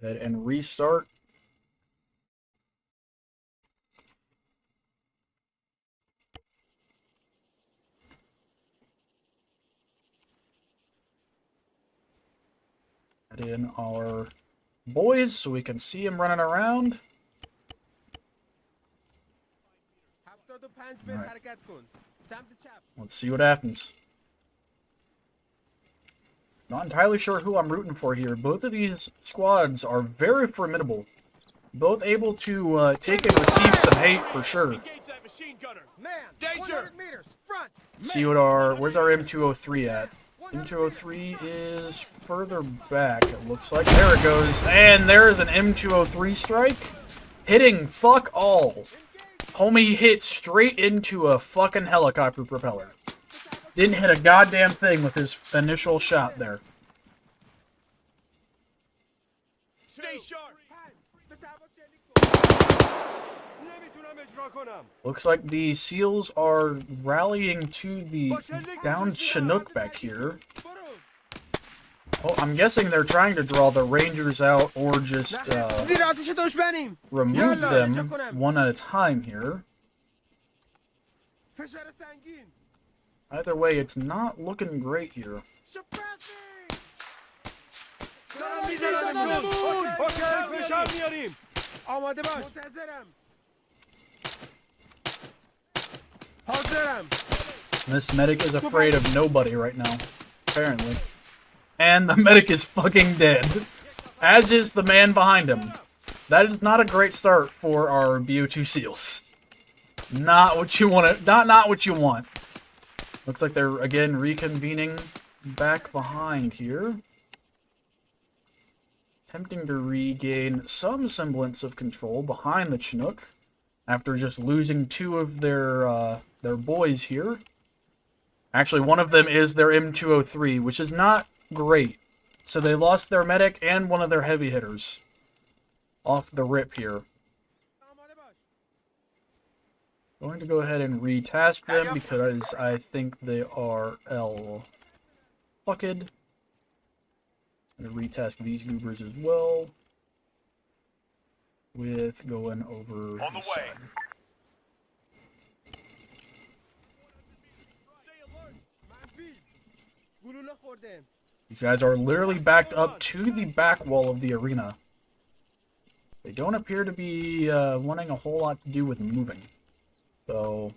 Go ahead and restart. Add in our boys so we can see them running around. Right. Let's see what happens. Not entirely sure who I'm rooting for here. Both of these squads are very formidable. Both able to take and receive some hate for sure. Let's see what where's our M203 at? M203 is further back, it looks like. There it goes. And there's an M203 strike. Hitting fuck all. Homie hit straight into a fucking helicopter propeller. Didn't hit a goddamn thing with his initial shot there. Stay sharp. Looks like the SEALs are rallying to the downed Chinook back here. Oh, I'm guessing they're trying to draw the Rangers out or just remove them one at a time here. Either way, it's not looking great here. This medic is afraid of nobody right now, apparently. And the medic is fucking dead, as is the man behind him. That is not a great start for our BO2 SEALs. Not what you want. Not what you want. Looks like they're again reconvening back behind here, attempting to regain some semblance of control behind the Chinook after just losing two of their boys here. Actually, one of them is their M203, which is not great. So they lost their medic and one of their heavy hitters off the rip here. Going to go ahead and retask them because I think they are fucked. I'm going to retask these goobers as well with going over on the way. These guys are literally backed up to the back wall of the arena. They don't appear to be wanting a whole lot to do with moving. So,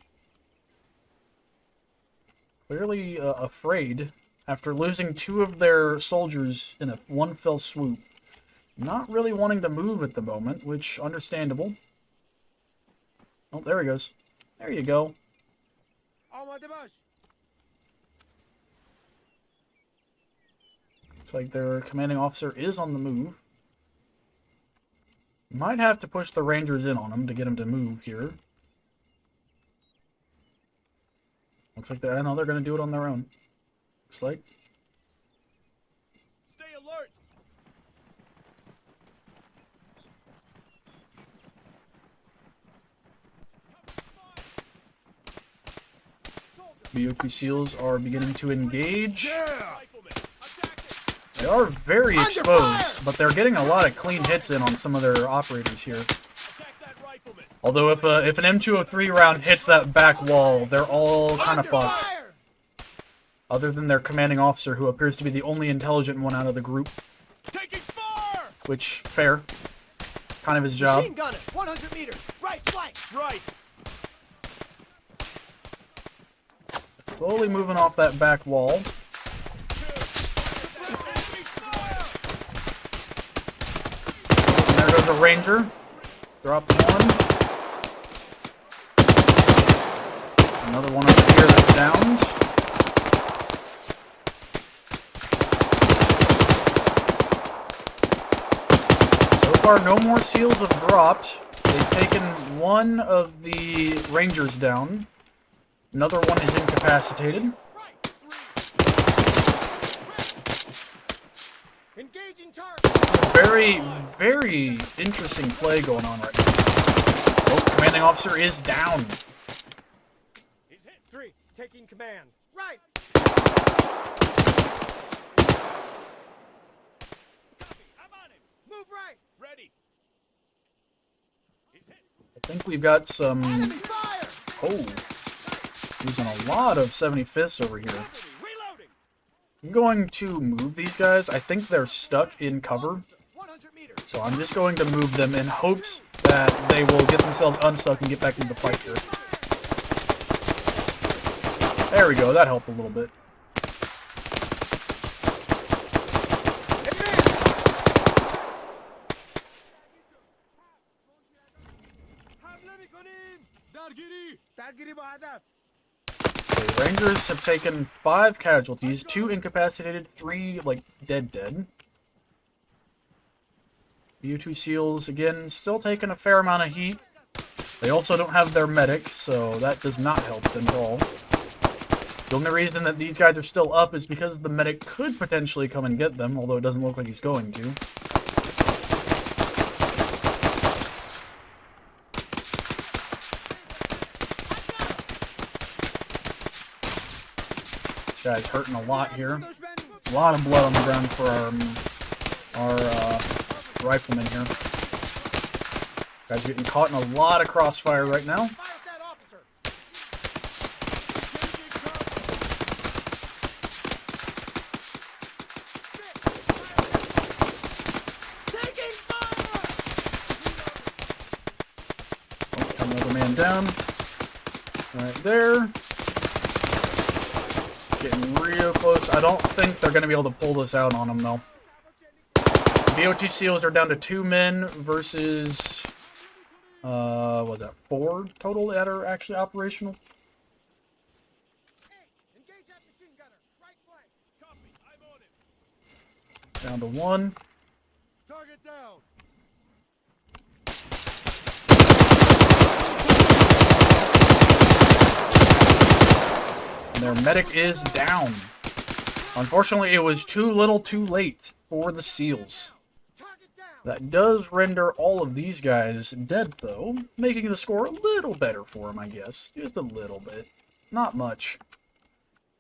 clearly afraid after losing two of their soldiers in one fell swoop. Not really wanting to move at the moment, which understandable. Oh, there he goes. There you go. Looks like their commanding officer is on the move. Might have to push the Rangers in on him to get him to move here. Looks like I know they're going to do it on their own. Looks like. Stay alert. BOP SEALs are beginning to engage. They are very exposed, but they're getting a lot of clean hits in on some of their operators here. Although if an M203 round hits that back wall, they're all kind of fucked. Other than their commanding officer, who appears to be the only intelligent one out of the group. Which, fair. Kind of his job. 100 meters. Right flank. Right. Slowly moving off that back wall. And there goes a Ranger. Dropped one. Another one over here that's downed. So far, no more SEALs have dropped. They've taken one of the Rangers down. Another one is incapacitated. Very, very interesting play going on right now. Oh, commanding officer is down. He's hit. 3, taking command. Right. Move right. Ready. He's hit. I think we've got some... Enemy fire. Oh. Using a lot of 75ths over here. Reloading. I'm going to move these guys. I think they're stuck in cover. 100 meters. So I'm just going to move them in hopes that they will get themselves unstuck and get back into the fight here. There we go. That helped a little bit. درگیری با هدف. The Rangers have taken 5 casualties, 2 incapacitated, 3, like, dead. U2 SEALs, again, still taking a fair amount of heat. They also don't have their medics, so that does not help them at all. The only reason that these guys are still up is because the medic could potentially come and get them, although it doesn't look like he's going to. This guy's hurting a lot here. A lot of blood on the ground for our riflemen here. Guys getting caught in a lot of crossfire right now. Fire at that officer. Taking fire. Oh, another man down. Right there. It's getting real close. I don't think they're going to be able to pull this out on them, though. BO2 SEALs are down to 2 men versus... what was that? 4 total that are actually operational? Hey, engage that machine gunner. Right flank. Copy. I'm on it. Down to 1. Target down. And their medic is down. Unfortunately, it was too little too late for the SEALs. Target down. That does render all of these guys dead, though, making the score a little better for them, I guess. Just a little bit. Not much.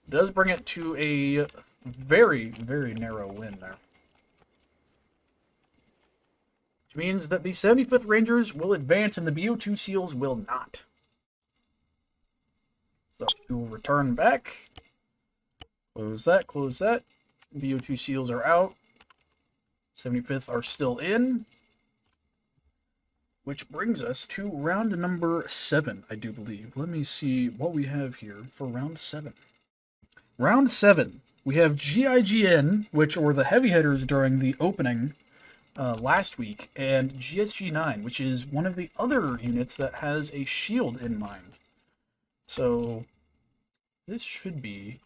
Does bring it to a very, very narrow win there. Which means that the 75th Rangers will advance and the BO2 SEALs will not. So, we will return back. Close that, close that. BO2 SEALs are out. 75th are still in. Which brings us to round number 7, I do believe. Let me see what we have here for round 7. Round 7, we have GIGN, which were the heavy hitters during the opening last week, and GSG-9, which is one of the other units that has a shield in mind. So, this should be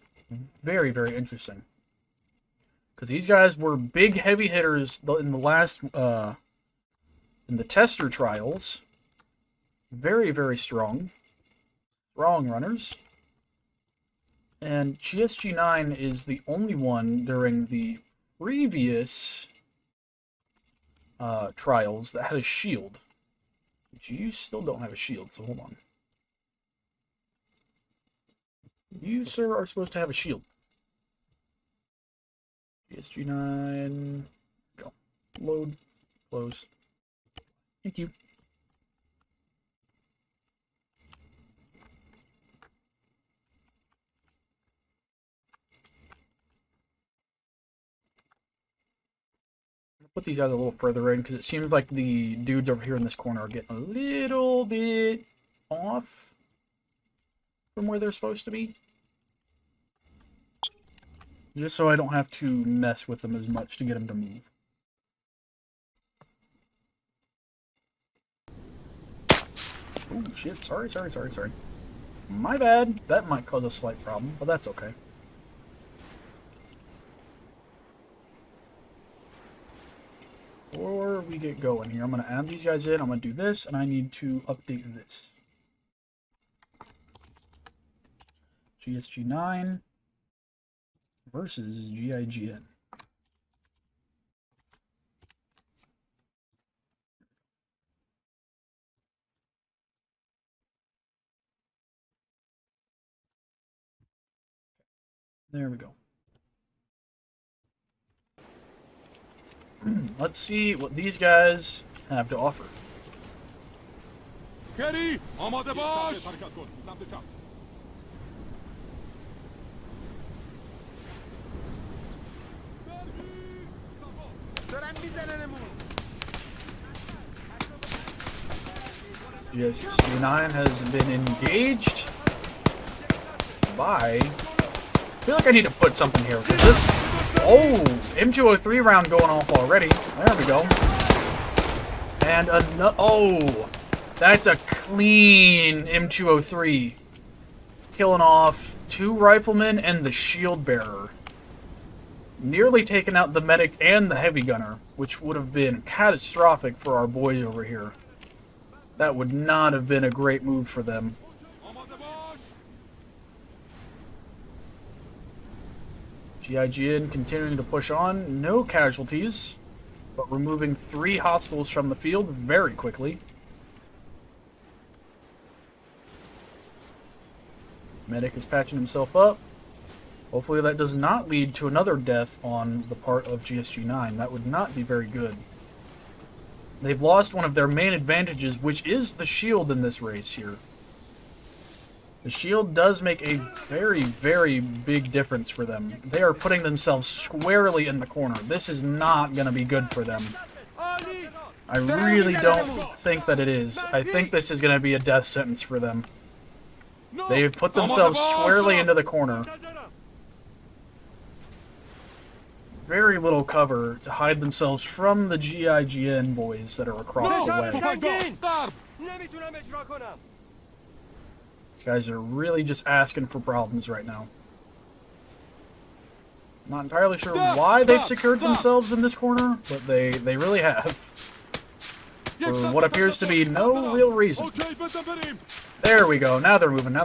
very, very interesting. Because these guys were big heavy hitters in the last, in the tester trials. Very, very strong. Strong runners. And GSG-9 is the only one during the previous trials that had a shield. But you still don't have a shield, so hold on. You, sir, are supposed to have a shield. GSG-9. Go. Load. Close. Thank you. Put these guys a little further in because it seems like the dudes over here in this corner are getting a little bit off from where they're supposed to be. Just so I don't have to mess with them as much to get them to move. Oh shit, sorry. My bad. That might cause a slight problem, but that's okay. Before we get going here, I'm going to add these guys in, I'm going to do this, and I need to update this. GSG-9 versus GIGN. There we go. Let's see what these guys have to offer. Geri, amade baş. دارن میزننمون. GSC-9 has been engaged by... I feel like I need to put something here. Is this... Oh! M203 round going off already. There we go. And another... Oh! That's a clean M203. Killing off 2 riflemen and the shield bearer. Nearly taken out the medic and the heavy gunner, which would have been catastrophic for our boys over here. That would not have been a great move for them. GIGN continuing to push on. No casualties, but removing 3 hostiles from the field very quickly. Medic is patching himself up. Hopefully that does not lead to another death on the part of GSG-9. That would not be very good. They've lost one of their main advantages, which is the shield in this race here. The shield does make a very, very big difference for them. They are putting themselves squarely in the corner. This is not going to be good for them. I really don't think that it is. I think this is going to be a death sentence for them. They have put themselves squarely into the corner. Very little cover to hide themselves from the GIGN boys that are across the way. These guys are really just asking for problems right now. Not entirely sure why they've secured themselves in this corner, but they really have. For what appears to be no real reason. There we go. Now they're moving.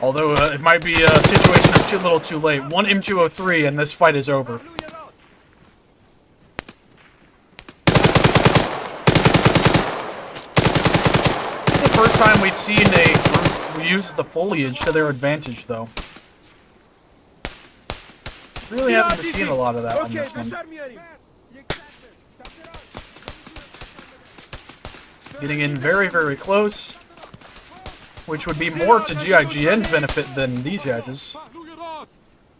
Although it might be a situation of too little too late. 1 M203 and this fight is over. This is the first time we've seen a group use the foliage to their advantage, though. Really haven't seen a lot of that on this one. Getting in very, very close. Which would be more to GIGN's benefit than these guys's.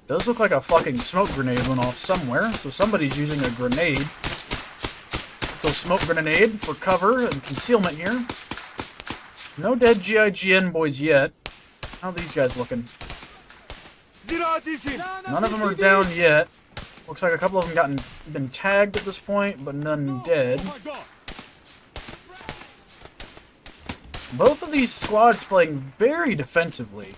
Does look like a fucking smoke grenade went off somewhere, so somebody's using a grenade. So smoke grenade for cover and concealment here. No dead GIGN boys yet. How are these guys looking? None of them are down yet. Looks like a couple of them been tagged at this point, but none dead. Both of these squads playing very defensively.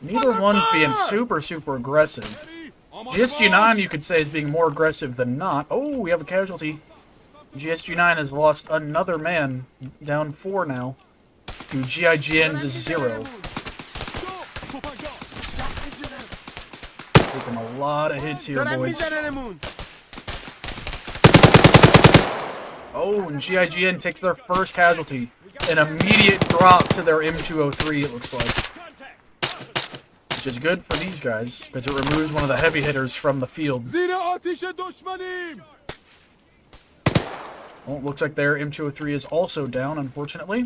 Neither one's being super, super aggressive. GSG-9, you could say, is being more aggressive than not. Oh, we have a casualty. GSG-9 has lost another man. Down 4 now. To GIGN's 0. Taking a lot of hits here, boys. Oh, and GIGN takes their first casualty. An immediate drop to their M203, it looks like. Which is good for these guys, because it removes one of the heavy hitters from the field. Well, it looks like their M203 is also down, unfortunately.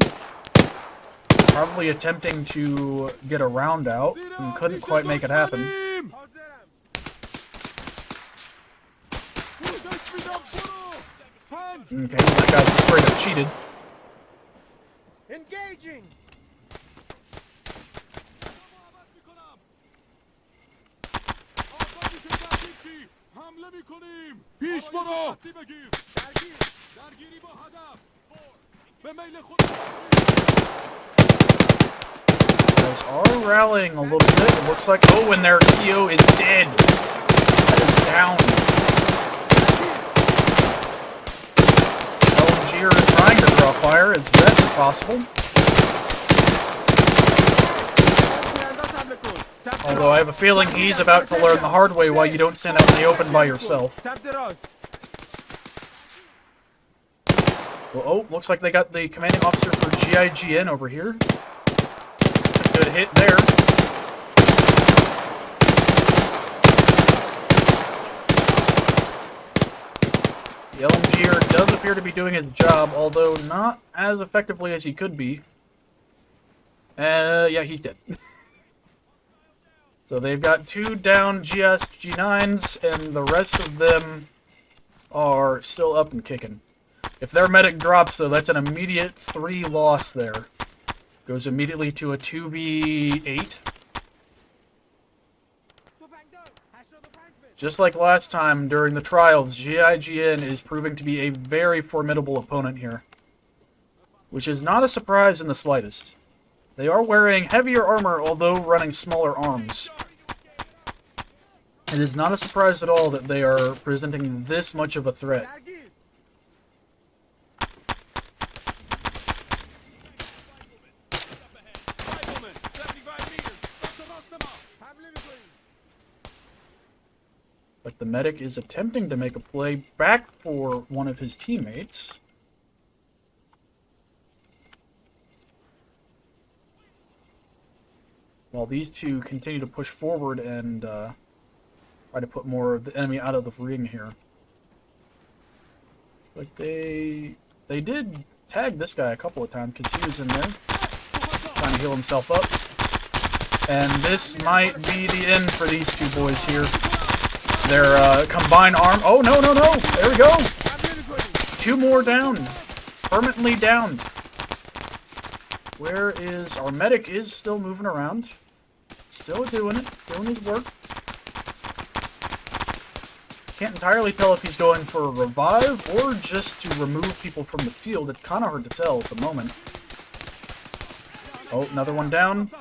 Probably attempting to get a round out, and couldn't quite make it happen. Okay, that guy just straight up cheated. Engaging. Guys are rallying a little bit. It looks like, oh, and their CO is dead. That is down. LMG are trying to draw fire as best as possible. Although I have a feeling he's about to learn the hard way why you don't stand out in the open by yourself. Well, oh, looks like they got the commanding officer for GIGN over here. Good hit there. The LMGer does appear to be doing his job, although not as effectively as he could be. Yeah, he's dead. So they've got 2 down GS G9s, and the rest of them are still up and kicking. If their medic drops, though, that's an immediate 3 loss there. Goes immediately to a 2v8. Just like last time during the trials, GIGN is proving to be a very formidable opponent here. Which is not a surprise in the slightest. They are wearing heavier armor, although running smaller arms. It is not a surprise at all that they are presenting this much of a threat. Rifleman, 75 meters. Bust them up. But the medic is attempting to make a play back for one of his teammates. While these two continue to push forward and try to put more of the enemy out of the ring here. But they did tag this guy a couple of times because he was in there trying to heal himself up. And this might be the end for these two boys here. Their combined arm. Oh, no, no, no. There we go. 2 more down. Permanently downed. Where is our medic? Is still moving around. Still doing it. Doing his work. Can't entirely tell if he's going for a revive or just to remove people from the field. It's kind of hard to tell at the moment. Oh, another one down.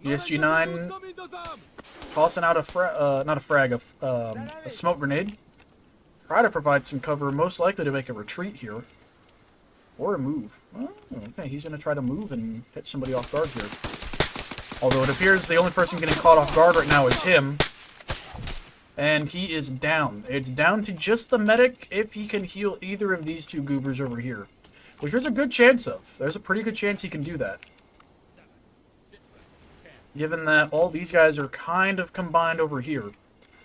ESG9 tossing out a smoke grenade. Try to provide some cover, most likely to make a retreat here. Or a move. Oh, okay, he's going to try to move and hit somebody off guard here. Although it appears the only person getting caught off guard right now is him. And he is down. It's down to just the medic if he can heal either of these 2 goobers over here. Which there's a good chance of. There's a pretty good chance he can do that. Given that all these guys are kind of combined over here.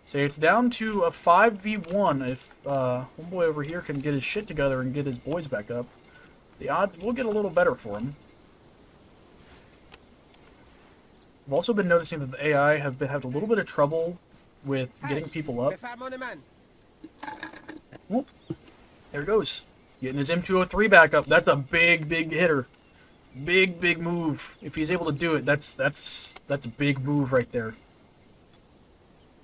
So it's down to a 5v1 if homeboy over here can get his shit together and get his boys back up. The odds will get a little better for him. I've also been noticing that the AI have had a little bit of trouble with getting people up. Oh, there it goes. Getting his M203 back up. That's a big, big hitter. Big, big move. If he's able to do it, that's a big move right there.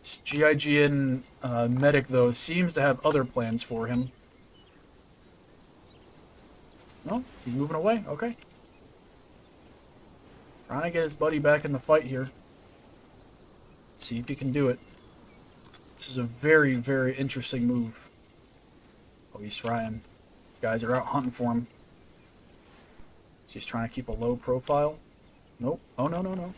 This GIGN medic, though, seems to have other plans for him. No, he's moving away. Okay. Trying to get his buddy back in the fight here. See if he can do it. This is a very, very interesting move. Oh, he's trying. These guys are out hunting for him. So he's trying to keep a low profile. Nope. Oh, no, no, no.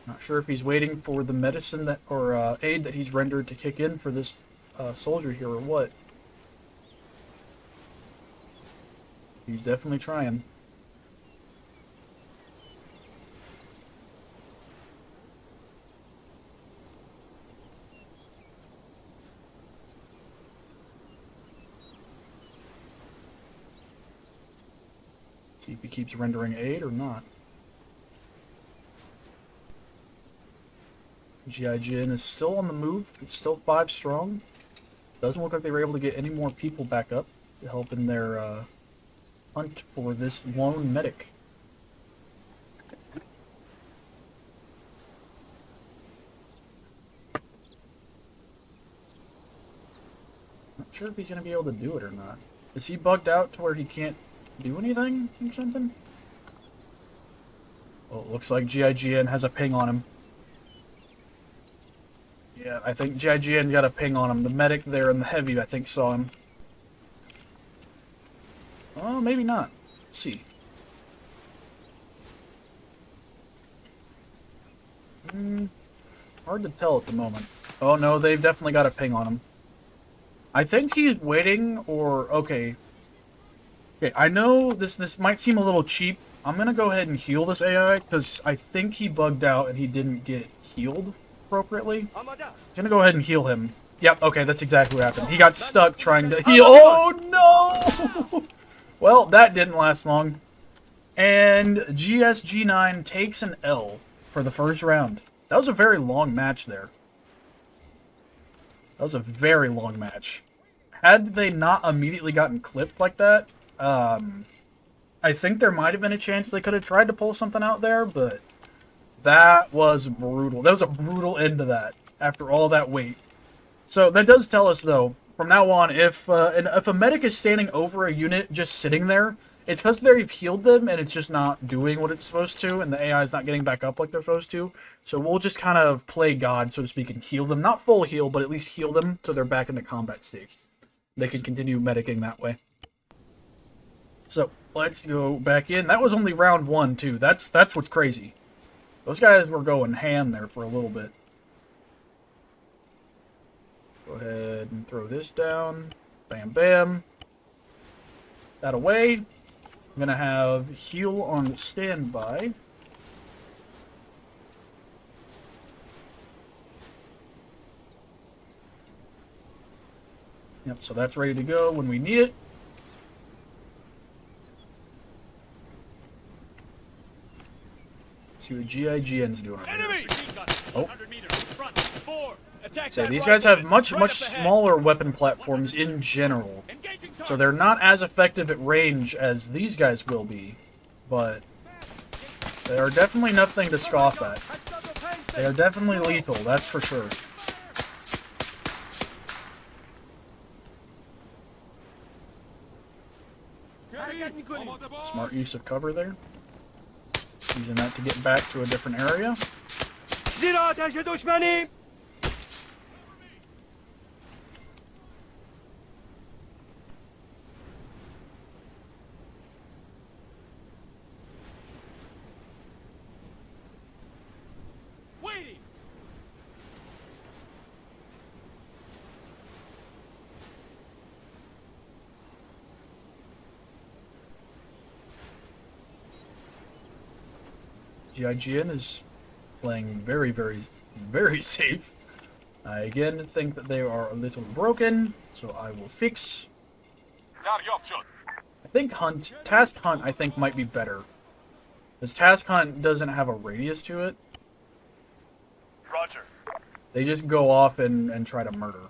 Not sure if he's waiting for the medicine that, or aid that he's rendered to kick in for this soldier here or what. He's definitely trying. See if he keeps rendering aid or not. GIGN is still on the move. It's still 5 strong. Doesn't look like they were able to get any more people back up to help in their hunt for this lone medic. Not sure if he's going to be able to do it or not. Is he bugged out to where he can't do anything or something? Well, it looks like GIGN has a ping on him. Yeah, I think GIGN got a ping on him. The medic there in the heavy, I think, saw him. Oh, maybe not. Let's see. Hard to tell at the moment. Oh, no, they've definitely got a ping on him. I think he's waiting, or... Okay. Okay, I know this might seem a little cheap. I'm going to go ahead and heal this AI, because I think he bugged out and he didn't get healed appropriately. I'm going to go ahead and heal him. Yep, okay, that's exactly what happened. He got stuck trying to heal. Oh, no! Well, that didn't last long. And GSG9 takes an L for the first round. That was a very long match there. That was a very long match. Had they not immediately gotten clipped like that, I think there might have been a chance they could have tried to pull something out there, but that was brutal. That was a brutal end to that after all that wait. So that does tell us, though, from now on, if a medic is standing over a unit just sitting there, it's because they've healed them and it's just not doing what it's supposed to, and the AI is not getting back up like they're supposed to. So we'll just kind of play God, so to speak, and heal them. Not full heal, but at least heal them so they're back in the combat state. They can continue medicing that way. So let's go back in. That was only round 1, too. That's what's crazy. Those guys were going ham there for a little bit. Go ahead and throw this down. Bam, bam. That away. I'm going to have heal on standby. Yep, so that's ready to go when we need it. See what GIGN's doing over here. Oh. So these guys have much smaller weapon platforms in general. So they're not as effective at range as these guys will be. But they are definitely nothing to scoff at. They are definitely lethal, that's for sure. Smart use of cover there. Using that to get back to a different area. Waiting. GIGN is playing very safe. I again think that they are a little broken, so I will fix. I think Task Hunt, I think, might be better. Because Task Hunt doesn't have a radius to it. Roger. They just go off and try to murder.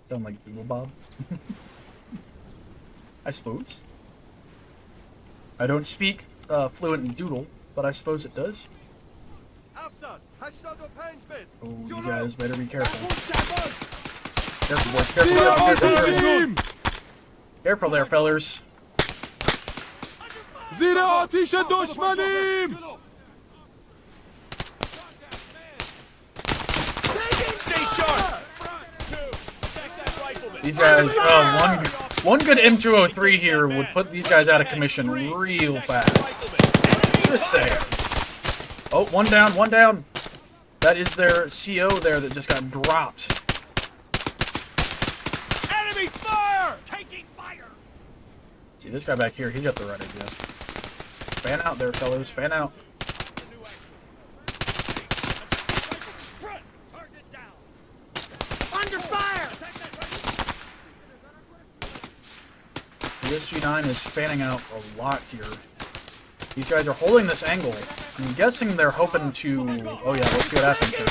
Sound like Doodle Bob? I suppose. I don't speak fluent in Doodle, but I suppose it does. Oh, these guys better be careful. Careful, boys. Careful. Careful there, fellers. These guys, one good M203 here would put these guys out of commission real fast. Just saying. Oh, one down. That is their CO there that just got dropped. Enemy fire! Taking fire! See, this guy back here, he's got the right idea. Fan out there, fellows. Fan out. Under fire! SG9 is fanning out a lot here. These guys are holding this angle. I'm guessing they're hoping to... Oh yeah, let's see what happens here.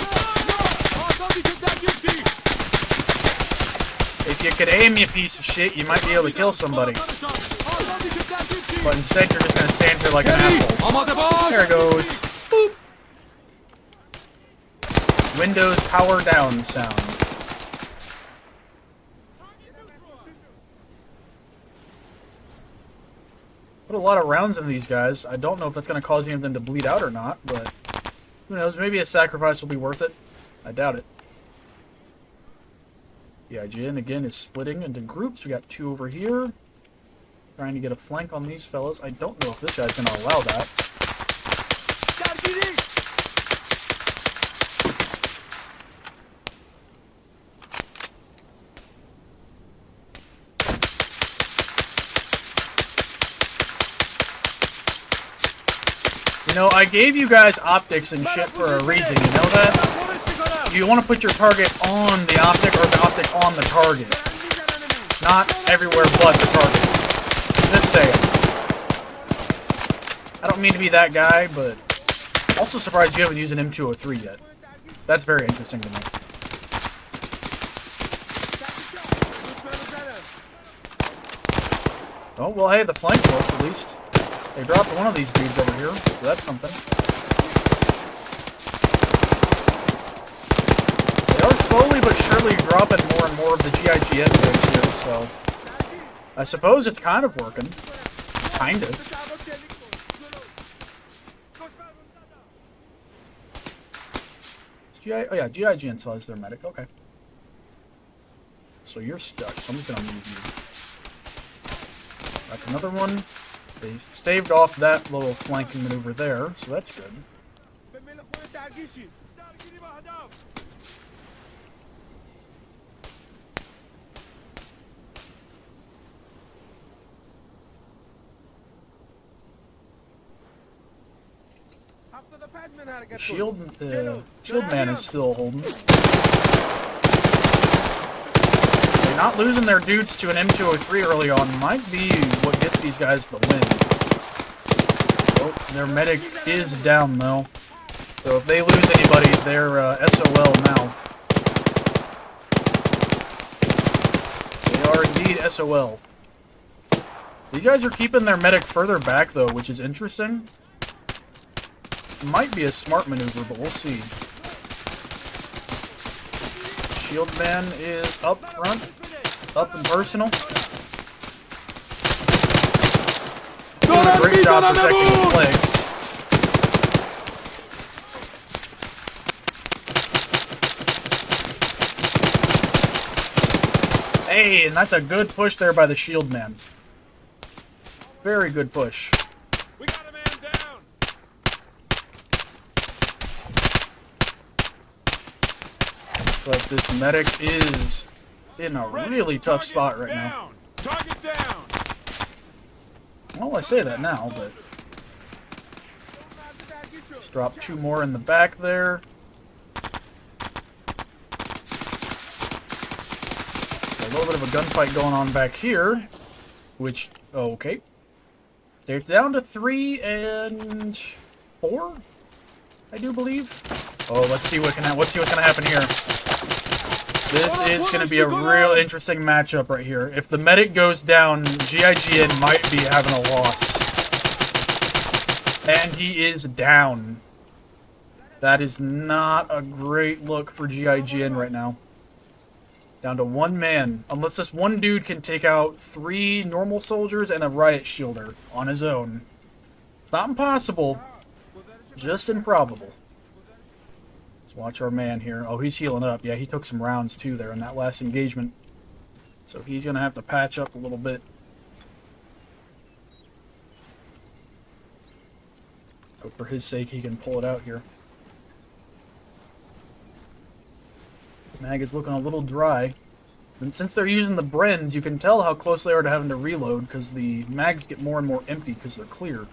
If you could aim, you piece of shit, you might be able to kill somebody. But instead, you're just gonna stand here like an asshole. There it goes. Boop. Windows power down sound. Put a lot of rounds in these guys. I don't know if that's going to cause any of them to bleed out or not, but who knows? Maybe a sacrifice will be worth it. I doubt it. The IGN, again, is splitting into groups. We got 2 over here. Trying to get a flank on these fellas. I don't know if this guy's going to allow that. You know, I gave you guys optics and shit for a reason, you know that? you want to put your target on the optic or the optic on the target. Not everywhere but the target. Just saying. I don't mean to be that guy, but also surprised you haven't used an M203 yet. That's very interesting to me. Oh, well, hey, the flank worked, at least. They dropped one of these dudes over here, so that's something. They are slowly but surely dropping more and more of the GIGN base here, so... I suppose it's kind of working. Kind of. Oh yeah, GIGN still has their medic, okay. So you're stuck, so I'm just gonna move you. Back another one. They staved off that little flanking maneuver there, so that's good. Shield man is still holding. They're not losing their dudes to an M203 early on. Might be what gets these guys the win. Oh, their medic is down though. So if they lose anybody, they're SOL now. They are indeed SOL. These guys are keeping their medic further back though, which is interesting. Might be a smart maneuver, but we'll see. Shield man is up front, up and personal. Doing a great job protecting his legs. Hey, and that's a good push there by the shield man. Very good push. We got a man down. But this medic is in a really tough spot right now. Target down. Well, I say that now, but just drop two more in the back there. A little bit of a gunfight going on back here, which okay. They're down to 3 and 4, I do believe. Oh, let's see what's gonna happen here. This is gonna be a real interesting matchup right here. If the medic goes down, GIGN might be having a loss. And he is down. That is not a great look for GIGN right now. Down to 1 man. Unless this one dude can take out 3 normal soldiers and a riot shielder on his own. It's not impossible, just improbable. Let's watch our man here. Oh, he's healing up. Yeah, he took some rounds too there in that last engagement. So he's going to have to patch up a little bit. Hope for his sake he can pull it out here. Mag is looking a little dry. And since they're using the Brens, you can tell how close they are to having to reload, because the mags get more and more empty because they're clear.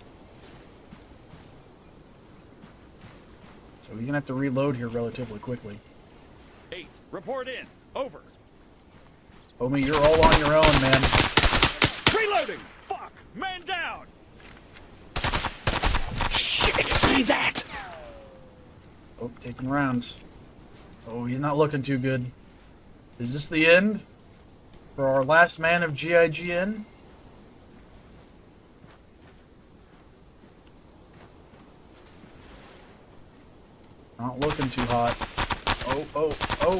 So he's going to have to reload here relatively quickly. 8, report in. Over. Homie, you're all on your own, man. Reloading. Fuck. Man down. Shit, see that! Oh, taking rounds. Oh, he's not looking too good. Is this the end for our last man of GIGN? Not looking too hot. Oh, oh, oh.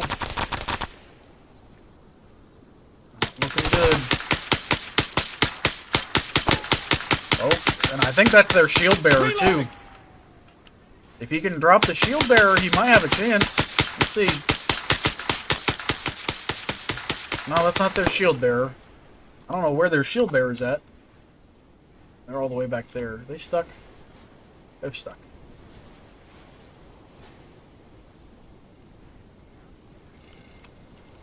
Not looking good. Oh, and I think that's their shield bearer too. If he can drop the shield bearer, he might have a chance. Let's see. No, that's not their shield bearer. I don't know where their shield bearer's at. They're all the way back there. Are they stuck? They're stuck.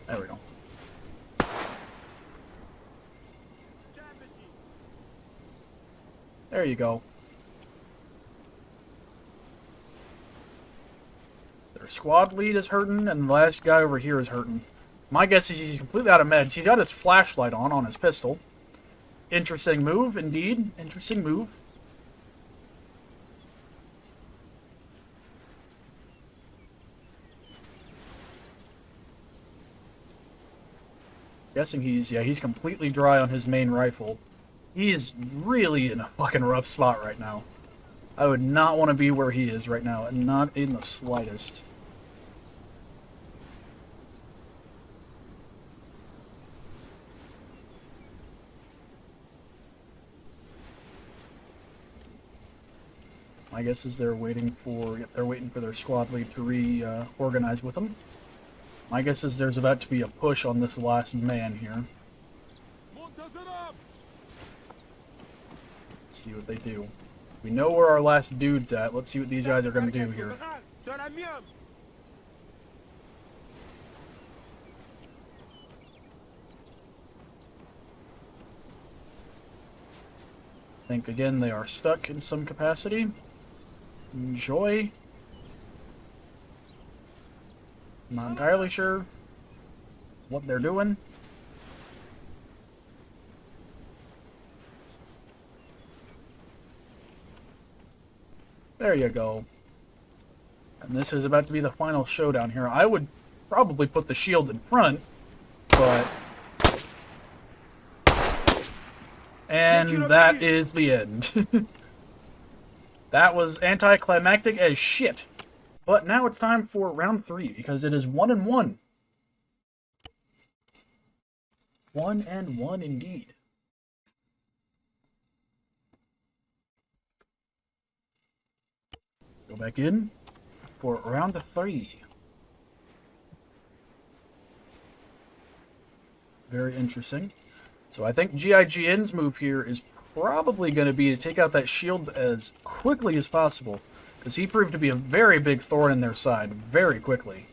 There we go. There you go. They're squad lead is hurting, and the last guy over here is hurting. My guess is he's completely out of meds. He's got his flashlight on his pistol. Interesting move, indeed. Interesting move. Guessing he's completely dry on his main rifle. He is really in a fucking rough spot right now. I would not want to be where he is right now, and not in the slightest. My guess is they're waiting for their squad lead to reorganize with them. My guess is there's about to be a push on this last man here. Let's see what they do. We know where our last dude's at. Let's see what these guys are going to do here. I think, again, they are stuck in some capacity. Enjoy. Not entirely sure what they're doing. There you go. And this is about to be the final showdown here. I would probably put the shield in front, but... And that is the end. That was anticlimactic as shit. But now it's time for round 3, because it is 1-1. 1-1 indeed. Go back in for round 3. Very interesting. So I think GIGN's move here is probably going to be to take out that shield as quickly as possible, because he proved to be a very big thorn in their side very quickly.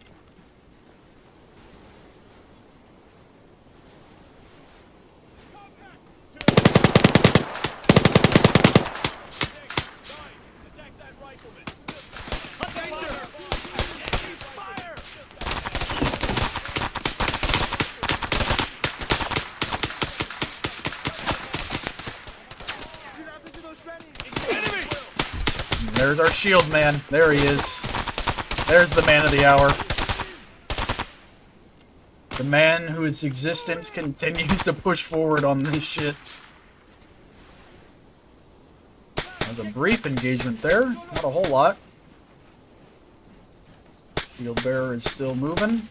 There's our shield man. There he is. There's the man of the hour. The man whose existence continues to push forward on this shit. There's a brief engagement there. Not a whole lot. Shield bearer is still moving.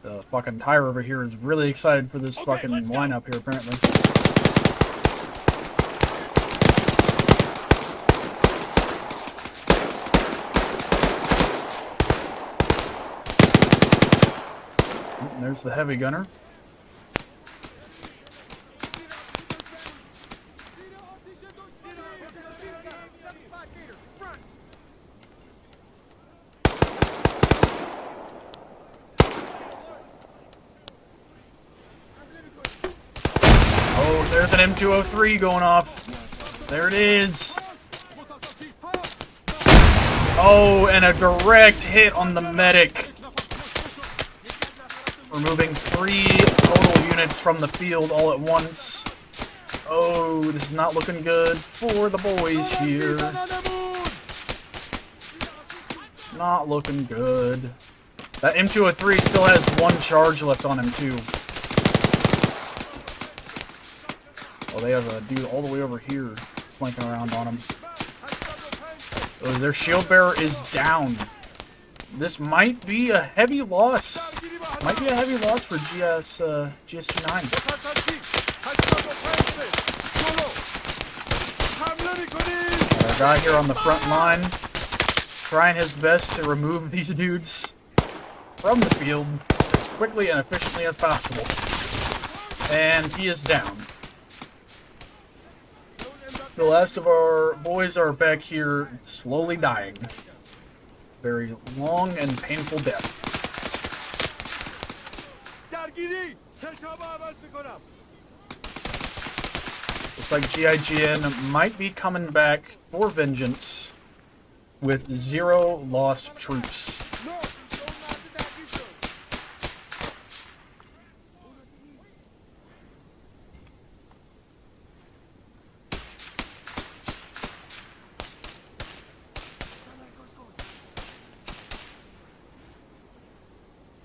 The fucking tire over here is really excited for this fucking lineup here, apparently. There's the heavy gunner. Oh, there's an M203 going off. There it is. Oh, and a direct hit on the medic. Removing 3 total units from the field all at once. Oh, this is not looking good for the boys here. Not looking good. That M203 still has 1 charge left on him, too. Oh, they have a dude all the way over here flanking around on him. Oh, their shield bearer is down. This might be a heavy loss. Might be a heavy loss for GSG9. Our guy here on the front line, trying his best to remove these dudes from the field as quickly and efficiently as possible. And he is down. The last of our boys are back here slowly dying. Very long and painful death. Looks like GIGN might be coming back for vengeance with 0 lost troops.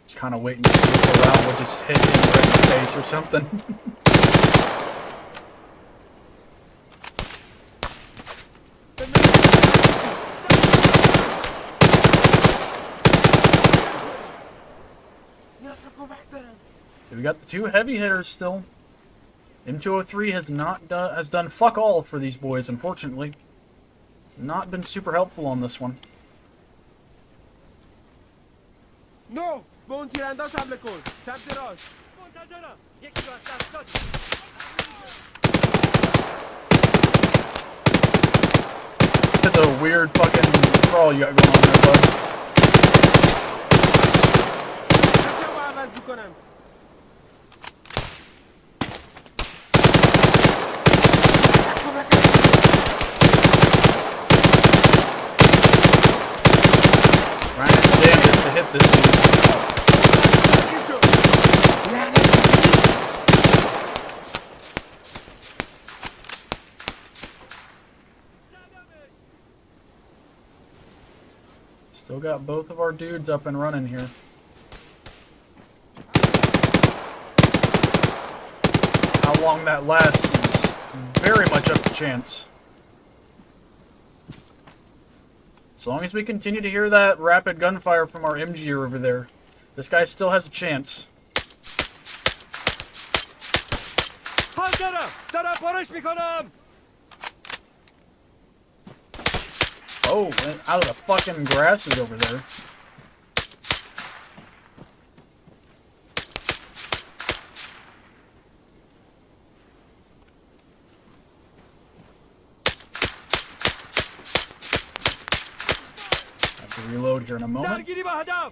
Just kind of waiting to see if the round will just hit him right in the face or something. We got the 2 heavy hitters still. M203 has done fuck all for these boys, unfortunately. It's not been super helpful on this one. No! به اون تیرانداز حمله کن. سمت راست. منتظرم. یکی رو از دست دادی. That's a weird fucking crawl you got going on there, bud. نشم رو عوض میکنم. Ryan damage to hit this dude. Still got both of our dudes up and running here. How long that lasts is very much up to chance. As long as we continue to hear that rapid gunfire from our MG over there, this guy still has a chance. Oh, and out of the fucking grasses over there. Have to reload here in a moment. درگیری با هدف.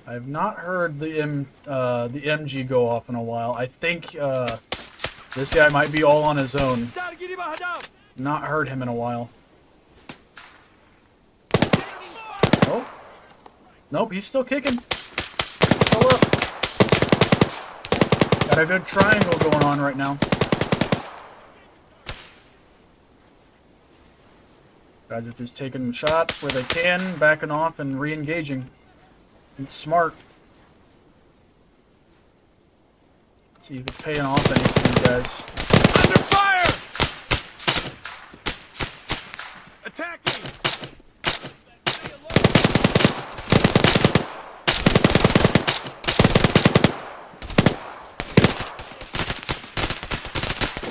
I have not heard the MG go off in a while. I think this guy might be all on his own. درگیری با هدف. Not heard him in a while. Oh. Nope, he's still kicking. He's still up. Got a good triangle going on right now. Guys are just taking shots where they can, backing off and re-engaging. It's smart. See if it's paying off any for you guys. Under fire! Attacking!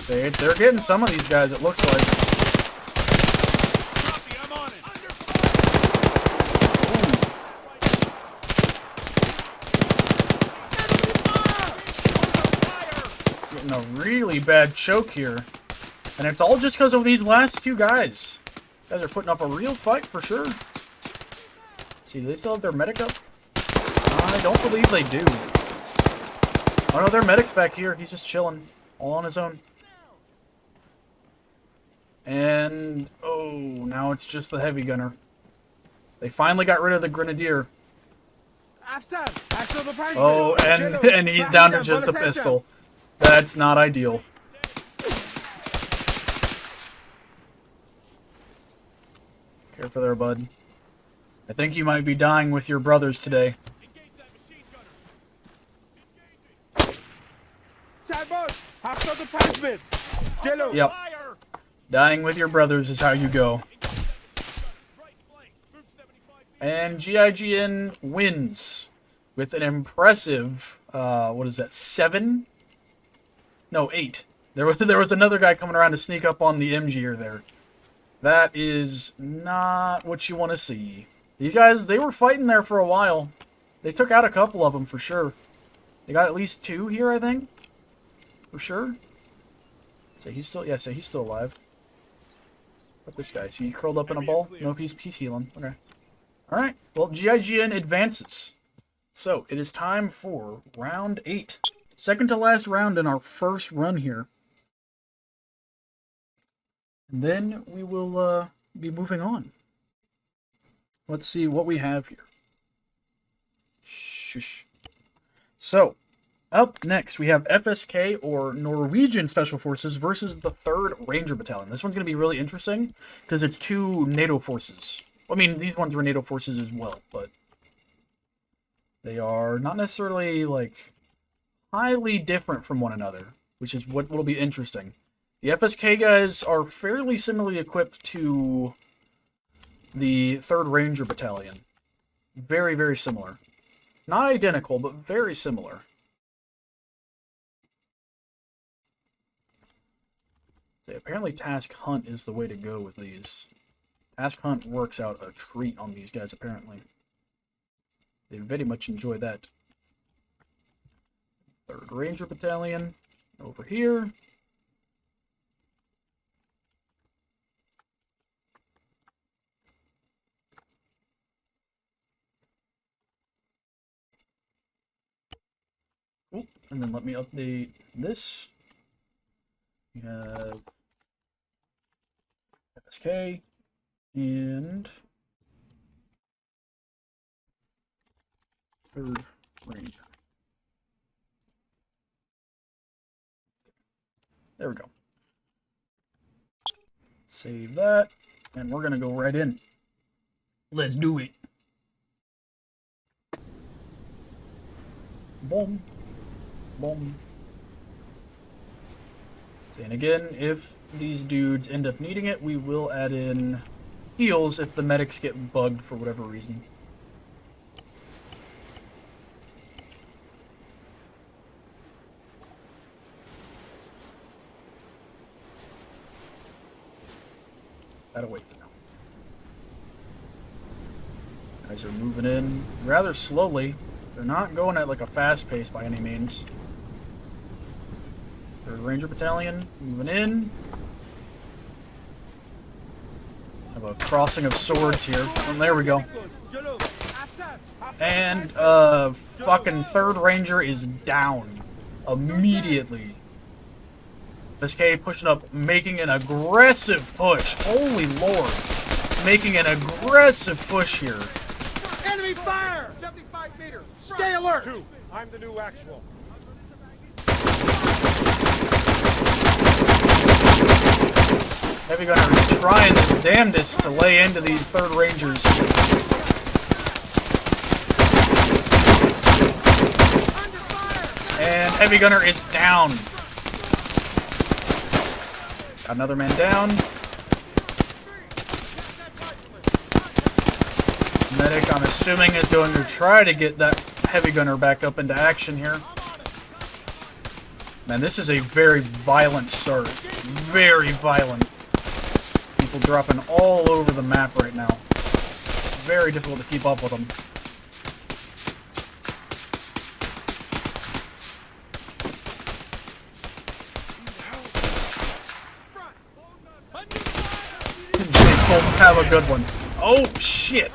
They're getting some of these guys, it looks like. Copy, I'm on it. Getting a really bad choke here. And it's all just because of these last few guys. Guys are putting up a real fight for sure. See, do they still have their medic up? I don't believe they do. Oh no, their medic's back here. He's just chilling. All on his own. And, oh, now it's just the heavy gunner. They finally got rid of the grenadier. افسر 85 Oh, and he's down to just a pistol. That's not ideal. Careful there, bud. I think you might be dying with your brothers today. Engage that machine gunner. سرباز 75 متر جلو. Yep. Fire! Dying with your brothers is how you go. Right flank. Move 75 feet. And GIGN wins with an impressive, what is that, 7? No, 8. There was another guy coming around to sneak up on the MGer there. That is not what you want to see. These guys, they were fighting there for a while. They took out a couple of them for sure. They got at least 2 here, I think. For sure. So he's still, yeah, so he's still alive. But this guy, is he curled up in a ball? Nope, he's healing. Okay. Alright, well, GIGN advances. So, it is time for round 8. Second to last round in our first run here. And then we will be moving on. Let's see what we have here. Shush. So, up next, we have FSK, or Norwegian Special Forces, versus the 3rd Ranger Battalion. This one's going to be really interesting, because it's 2 NATO forces. I mean, these ones were NATO forces as well, but they are not necessarily, like, highly different from one another, which is what will be interesting. The FSK guys are fairly similarly equipped to the 3rd Ranger Battalion. Very, very similar. Not identical, but very similar. So apparently Task Hunt is the way to go with these. Task Hunt works out a treat on these guys, apparently. They very much enjoy that. 3rd Ranger Battalion over here. Cool. And then let me update this. We have FSK and 3rd Ranger. There we go. Save that, and we're gonna go right in. Let's do it. Boom. Boom. And again, if these dudes end up needing it, we will add in heals if the medics get bugged for whatever reason. That'll wait for now. Guys are moving in rather slowly. They're not going at like a fast pace by any means. 3rd Ranger Battalion moving in. Have a crossing of swords here. Oh, there we go. And fucking 3rd Ranger is down immediately. SK pushing up, making an aggressive push. Holy lord. Making an aggressive push here. Enemy fire! 75 meters. Stay alert! 2. I'm the new actual. Heavy Gunner is trying his damnedest to lay into these 3rd Rangers. And Heavy Gunner is down. Got another man down. Medic, I'm assuming, is going to try to get that Heavy Gunner back up into action here. Man, this is a very violent start. Very violent. People dropping all over the map right now. Very difficult to keep up with them. They both have a good one. Oh, shit.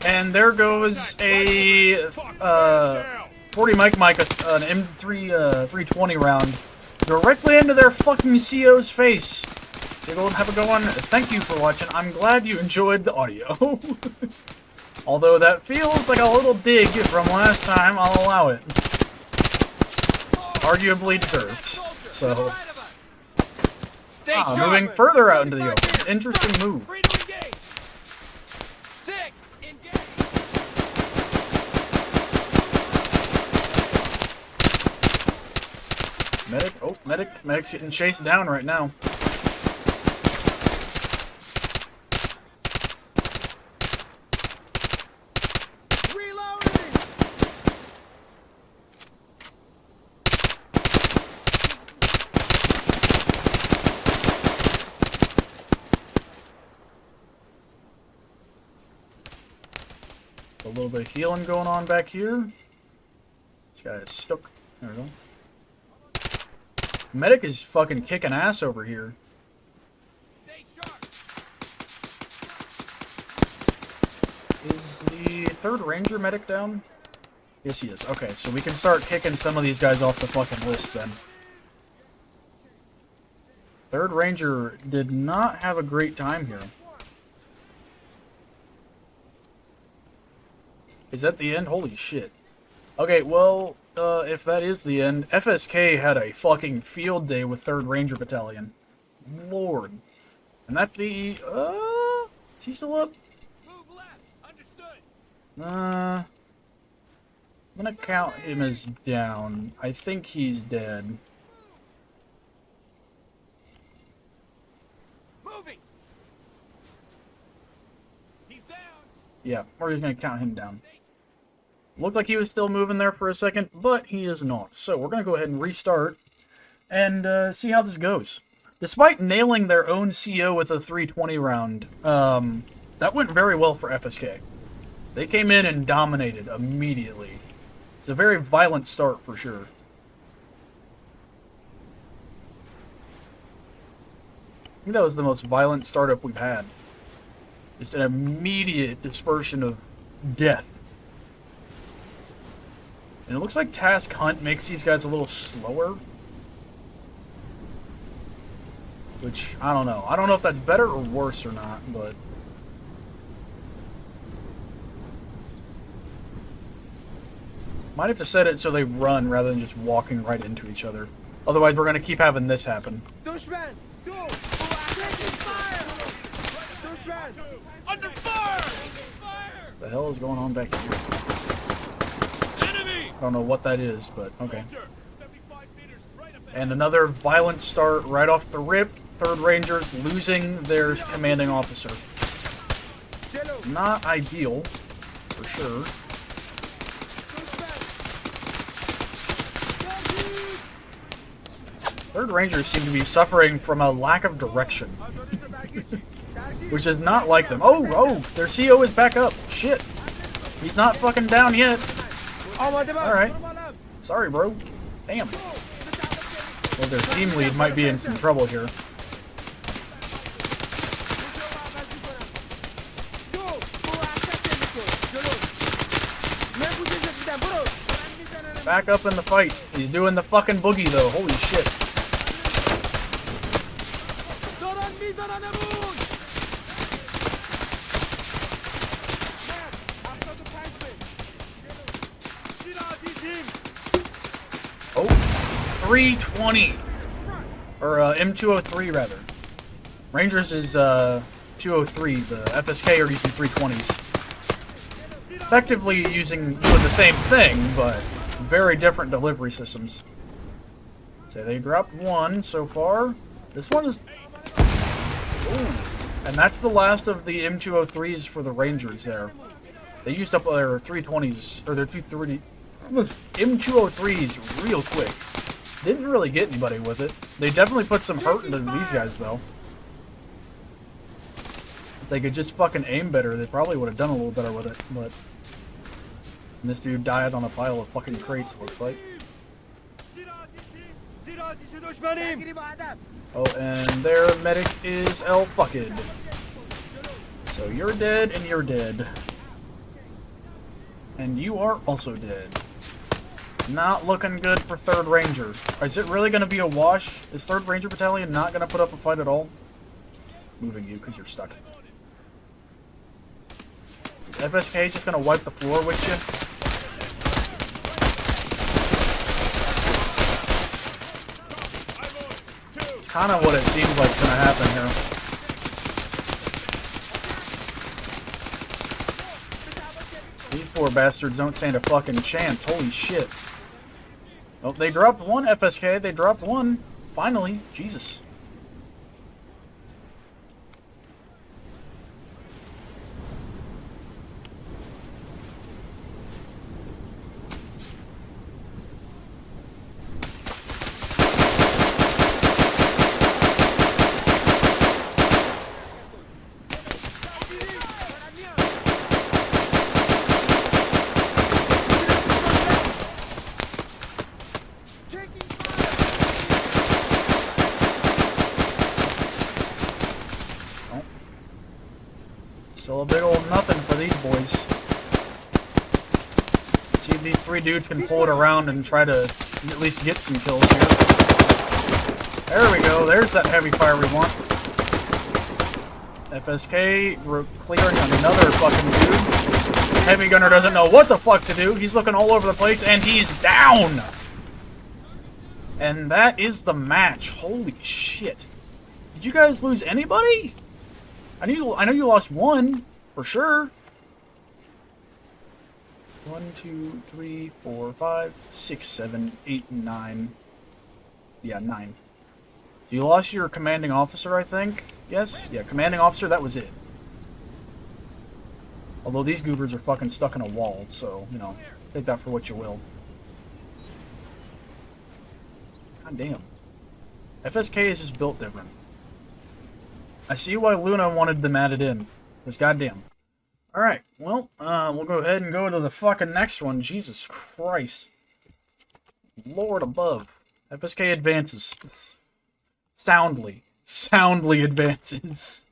And there goes a 40 Mike, an M3 320 round directly into their fucking CO's face. Have a go on. Thank you for watching. I'm glad you enjoyed the audio. Although that feels like a little dig from last time, I'll allow it. Arguably deserved. So, moving further out into the open. Interesting move. Medic. Oh, medic. Medic's getting chased down right now. A little bit of healing going on back here. This guy is stuck. There we go. Medic is fucking kicking ass over here. Is the third ranger medic down? Yes, he is. Okay, so we can start kicking some of these guys off the fucking list then. Third ranger did not have a great time here. Is that the end? Holy shit. Okay, well, if that is the end, FSK had a fucking field day with 3rd Ranger Battalion. Lord. And that's the, is he still up? Move left. Understood. I'm gonna count him as down. I think he's dead. Moving. He's down. Yeah, we're just gonna count him down. Looked like he was still moving there for a second, but he is not. So we're gonna go ahead and restart and see how this goes. Despite nailing their own CO with a 320 round, that went very well for FSK. They came in and dominated immediately. It's a very violent start for sure. I think that was the most violent startup we've had. Just an immediate dispersion of death. And it looks like Task Hunt makes these guys a little slower. Which, I don't know. I don't know if that's better or worse or not, but... might have to set it so they run rather than just walking right into each other. Otherwise, we're going to keep having this happen. Dushman! Go! Taking fire! Dushman! Under fire. Fire. What the hell is going on back here? Enemy. I don't know what that is, but okay. 75 meters right ahead. And another violent start right off the rip. 3rd Rangers losing their commanding officer. Not ideal, for sure. Third Rangers seem to be suffering from a lack of direction. Which is not like them. Oh, their CO is back up. Shit. He's not fucking down yet. Alright. Sorry, bro. Damn. Well, their team lead might be in some trouble here. Back up in the fight. He's doing the fucking boogie, though. Holy shit. Oh, 320. Or M203, rather. Rangers is 203. The FSK are using 320s. Effectively doing the same thing, but very different delivery systems. So they dropped one so far. This one is... ooh. And that's the last of the M203s for the Rangers there. They used up their 320s, or their 230... M203s real quick. Didn't really get anybody with it. They definitely put some hurt into these guys, though. If they could just fucking aim better, they probably would have done a little better with it, but... and this dude died on a pile of fucking crates, it looks like. Oh, and their medic is El-Fucked. So you're dead, and you're dead. And you are also dead. Not looking good for 3rd Ranger. Is it really going to be a wash? Is 3rd Ranger Battalion not going to put up a fight at all? Moving you, because you're stuck. Is FSK just going to wipe the floor with you? It's kind of what it seems like is going to happen here. These poor bastards don't stand a fucking chance. Holy shit. Oh, they dropped one, FSK. They dropped one. Finally. Jesus. Still a big old nothing for these boys. these 3 dudes can pull it around and try to at least get some kills here. There we go. There's that heavy fire we want. FSK clearing another fucking dude. Heavy gunner doesn't know what the fuck to do. He's looking all over the place, and he's down! And that is the match. Holy shit. Did you guys lose anybody? I know you lost one, for sure. 1, 2, 3, 4, 5, 6, 7, 8, 9. Yeah, 9. So you lost your commanding officer, I think? Yes? Yeah, commanding officer, that was it. Although these goobers are fucking stuck in a wall, so, you know, take that for what you will. God damn. FSK is just built different. I see why Luna wanted them added in. Because goddamn. Alright, well, we'll go ahead and go to the fucking next one. Jesus Christ. Lord above. FSK advances. Soundly advances.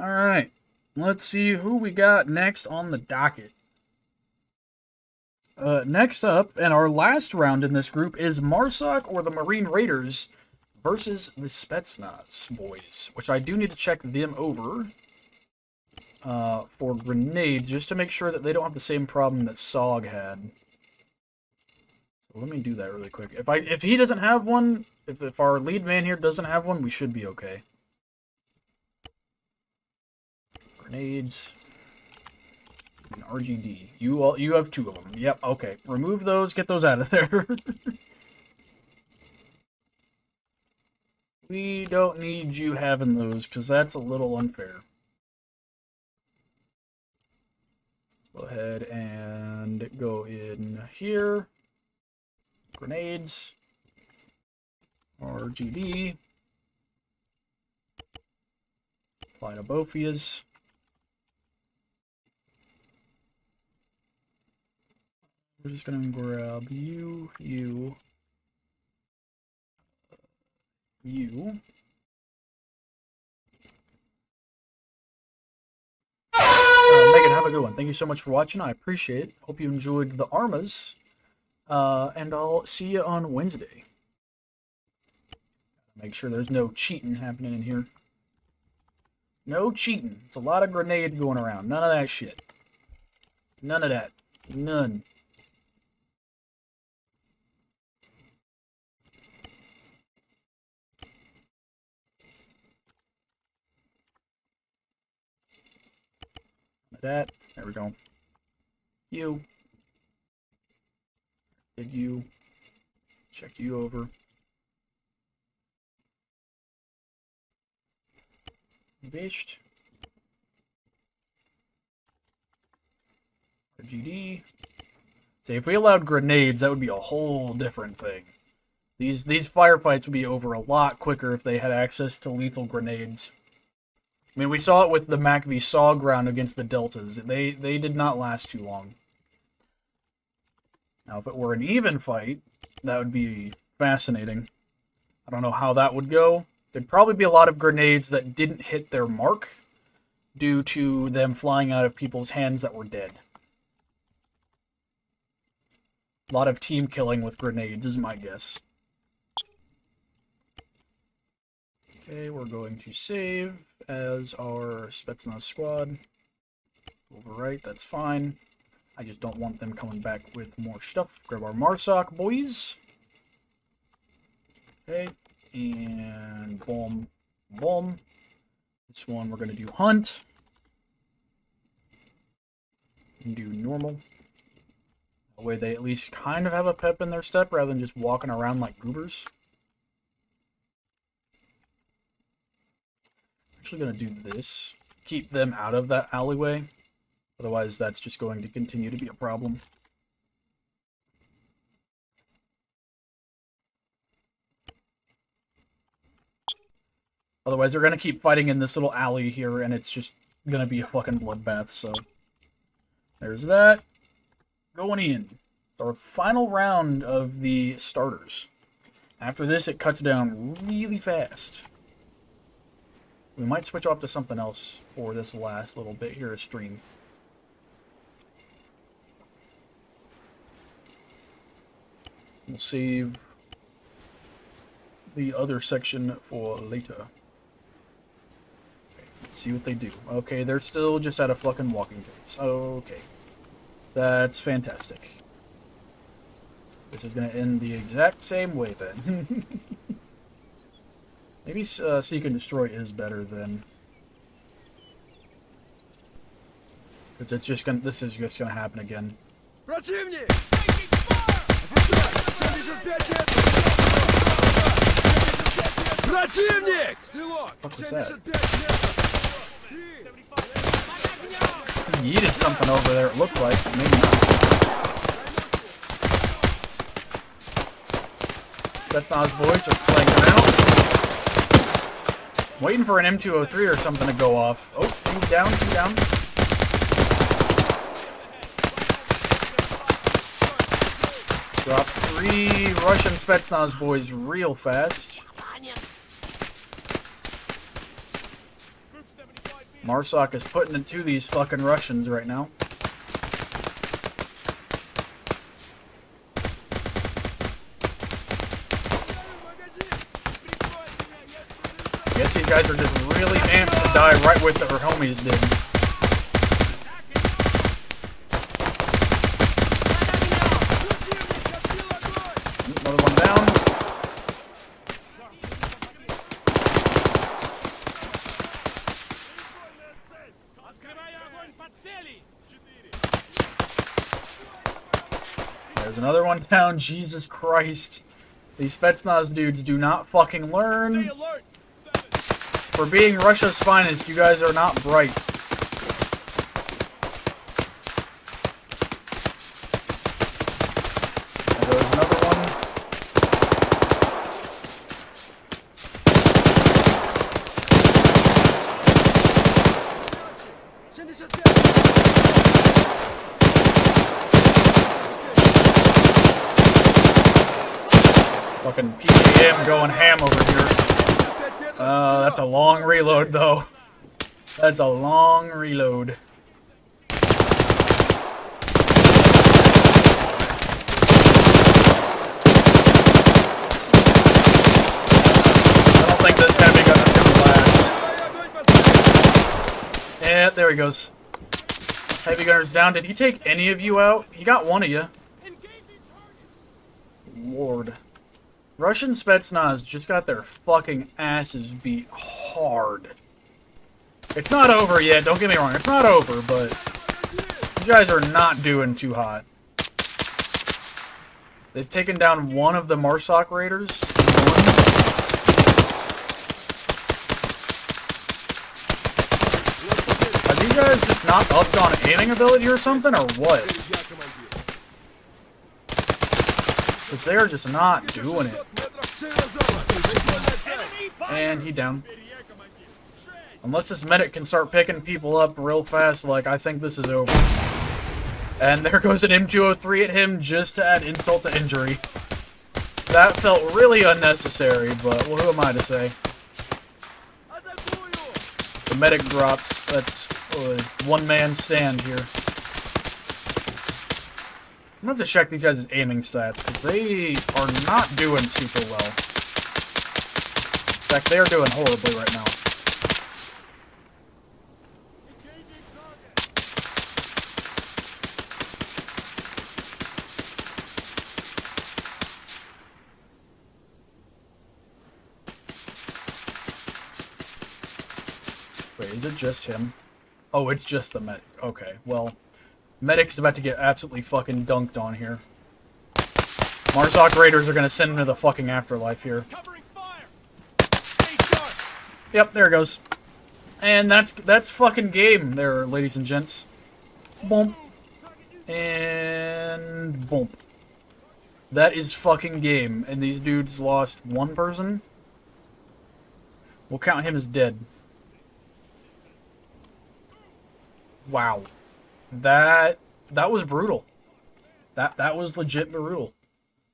Alright, let's see who we got next on the docket. Next up, and our last round in this group, is Marsoc or the Marine Raiders versus the Spetsnaz boys, which I do need to check them over for grenades, just to make sure that they don't have the same problem that SOG had. So let me do that really quick. If he doesn't have one, if our lead man here doesn't have one, we should be okay. Grenades. An RGD. You have 2 of them. Yep, okay. Remove those, get those out of there. We don't need you having those, because that's a little unfair. Go ahead and go in here. Grenades. RGD. Apply to both of yous. We're just gonna grab you. Megan, have a good one. Thank you so much for watching. I appreciate it. Hope you enjoyed the ARMAs. And I'll see you on Wednesday. Make sure there's no cheating happening in here. No cheating. It's a lot of grenades going around. None of that shit. None of that. None. That. There we go. You. Did you. Check you over. Vished. RGD. See, if we allowed grenades, that would be a whole different thing. These firefights would be over a lot quicker if they had access to lethal grenades. I mean, we saw it with the Mac v SOG round against the Deltas. They did not last too long. Now, if it were an even fight, that would be fascinating. I don't know how that would go. There'd probably be a lot of grenades that didn't hit their mark due to them flying out of people's hands that were dead. A lot of team killing with grenades is my guess. Okay, we're going to save as our Spetsnaz squad. Overwrite, that's fine. I just don't want them coming back with more stuff. Grab our Marsoc boys. Okay, and boom, boom. This one we're going to do hunt. And do normal. That way they at least kind of have a pep in their step rather than just walking around like goobers. Actually going to do this. Keep them out of that alleyway. Otherwise, that's just going to continue to be a problem. Otherwise, they're going to keep fighting in this little alley here, and it's just going to be a fucking bloodbath, so... There's that. Going in. It's our final round of the starters. After this, it cuts down really fast. We might switch off to something else for this last little bit here of stream. We'll save the other section for later. Let's see what they do. Okay, they're still just at a fucking walking pace. Okay. That's fantastic. Which is going to end the exact same way then. Maybe Seek and Destroy is better than... Because it's just gonna... This is just going to happen again. Противник! Противник! Стрелок! What was that? He yeeted something over there, it looked like. Maybe not. That's not his boys are flanking out. Waiting for an M203 or something to go off. Oh, two down, two down. Drop 3 Russian Spetsnaz boys real fast. Marsoc is putting it to these fucking Russians right now. I guess these guys are just really amped to die right with their homies did. Another one down. There's another one down. Jesus Christ. These Spetsnaz dudes do not fucking learn. For being Russia's finest, you guys are not bright. And there's another one. Fucking PKM going ham over here. That's a long reload, though. That's a long reload. I don't think this heavy gunner's gonna last. Yeah, there he goes. Heavy gunner's down. Did he take any of you out? He got one of you. Lord. Russian Spetsnaz just got their fucking asses beat hard. It's not over yet, don't get me wrong, it's not over, but these guys are not doing too hot. They've taken down one of the Marsoc Raiders. Are these guys just not upped on aiming ability or something, or what? Because they're just not doing it. And he down. Unless this medic can start picking people up real fast, like, I think this is over. And there goes an M203 at him just to add insult to injury. That felt really unnecessary, but well, who am I to say? The medic drops. That's a one-man stand here. I'm gonna have to check these guys' aiming stats, because they are not doing super well. In fact, they are doing horribly right now. Wait, is it just him? Oh, it's just the medic. Okay, well... Medic's about to get absolutely fucking dunked on here. Marsoc Raiders are gonna send him to the fucking afterlife here. Yep, there it goes. And that's fucking game there, ladies and gents. Boom. And boom. That is fucking game. And these dudes lost one person. We'll count him as dead. Wow. That was brutal. That was legit brutal.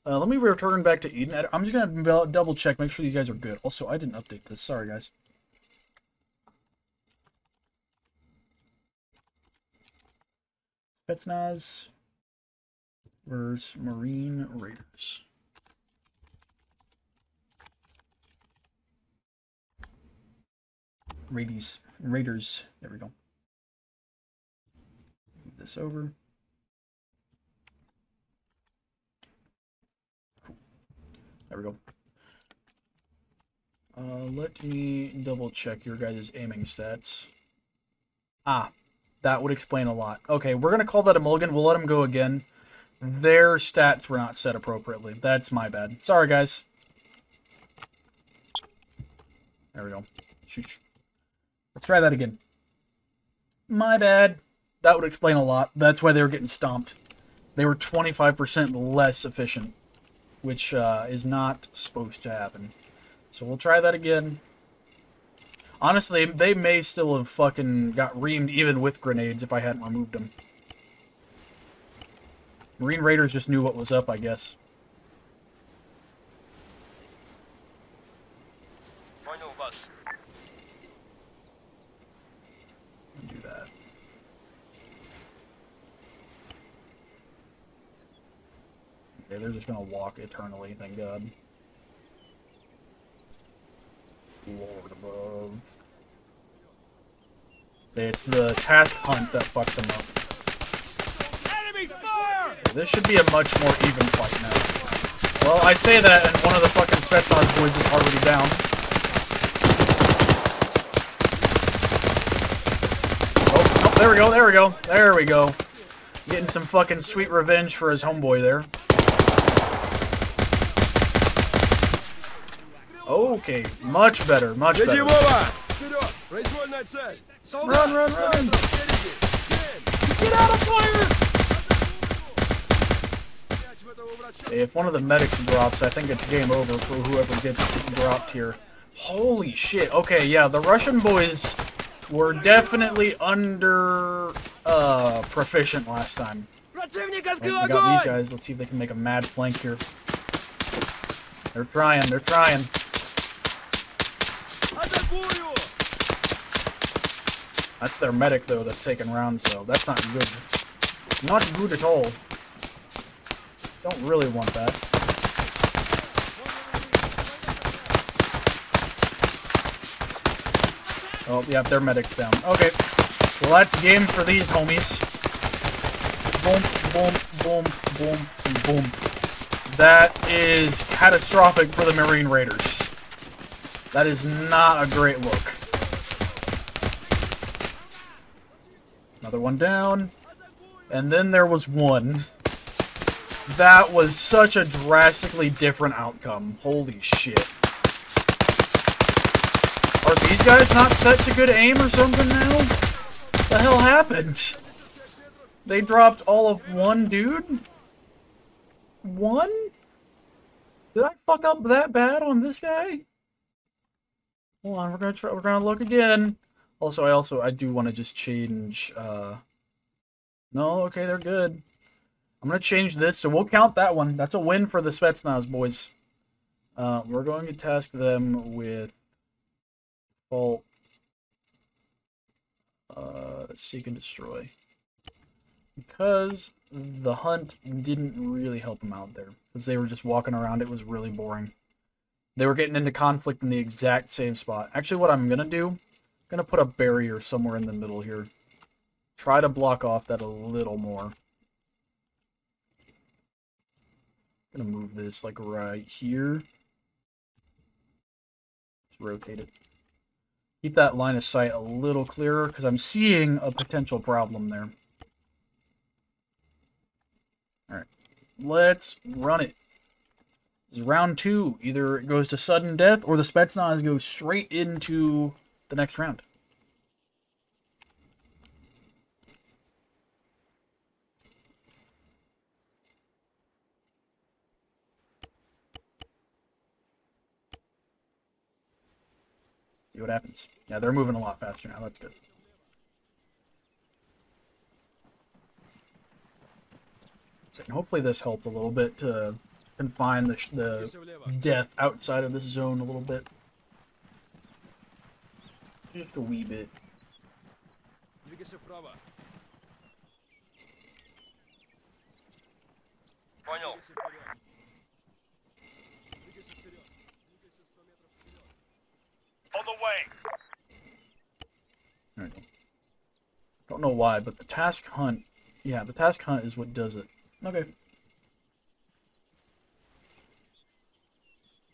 Let me return back to Eden. I'm just gonna double check, make sure these guys are good. Also, I didn't update this. Sorry, guys. Spetsnaz versus Marine Raiders. Raiders. There we go. Move this over. Cool. There we go. Let me double check your guys' aiming stats. Ah, that would explain a lot. Okay, we're gonna call that a mulligan. We'll let them go again. Their stats were not set appropriately. That's my bad. Sorry, guys. There we go. Shoosh. Let's try that again. My bad. That would explain a lot. That's why they were getting stomped. They were 25% less efficient, which is not supposed to happen. So we'll try that again. Honestly, they may still have fucking got reamed even with grenades if I hadn't removed them. Marine Raiders just knew what was up, I guess. Do that. Okay, they're just gonna walk eternally, thank God. Lord above. It's the task hunt that fucks them up. Enemy fire! This should be a much more even fight now. Well, I say that, and one of the fucking Spetsnaz boys is already down. Oh, there we go, there we go, there we go. Getting some fucking sweet revenge for his homeboy there. Okay, much better, much better. Run, run, run! Get out of fire! See, if one of the medics drops, I think it's game over for whoever gets dropped here. Holy shit. Okay, yeah, the Russian boys were definitely under proficient last time. Right, we got these guys. Let's see if they can make a mad flank here. They're trying, they're trying. That's their medic, though, that's taking rounds, so that's not good. Not good at all. Don't really want that. Oh, yeah, their medic's down. Okay. Well, that's game for these homies. Boom, boom, boom, boom, boom. That is catastrophic for the Marine Raiders. That is not a great look. Another one down. And then there was one. That was such a drastically different outcome. Holy shit. Are these guys not set to good aim or something now? What the hell happened? They dropped all of one dude? One? Did I fuck up that bad on this guy? Hold on, we're gonna look again. Also, I do want to just change, no, okay, they're good. I'm gonna change this, so we'll count that one. That's a win for the Spetsnaz boys. We're going to task them with fault, seek and destroy. Because the hunt didn't really help them out there. Because they were just walking around, it was really boring. They were getting into conflict in the exact same spot. Actually, what I'm gonna do, I'm gonna put a barrier somewhere in the middle here. Try to block off that a little more. I'm gonna move this like right here. Just rotate it. Keep that line of sight a little clearer because I'm seeing a potential problem there. Alright. Let's run it. This is round 2. Either it goes to sudden death or the Spetsnaz goes straight into the next round. See what happens. Yeah, they're moving a lot faster now. That's good. So hopefully this helped a little bit to confine the death outside of this zone a little bit. Just a wee bit. On the way. There you go. Don't know why, but the task hunt... Yeah, the task hunt is what does it. Okay.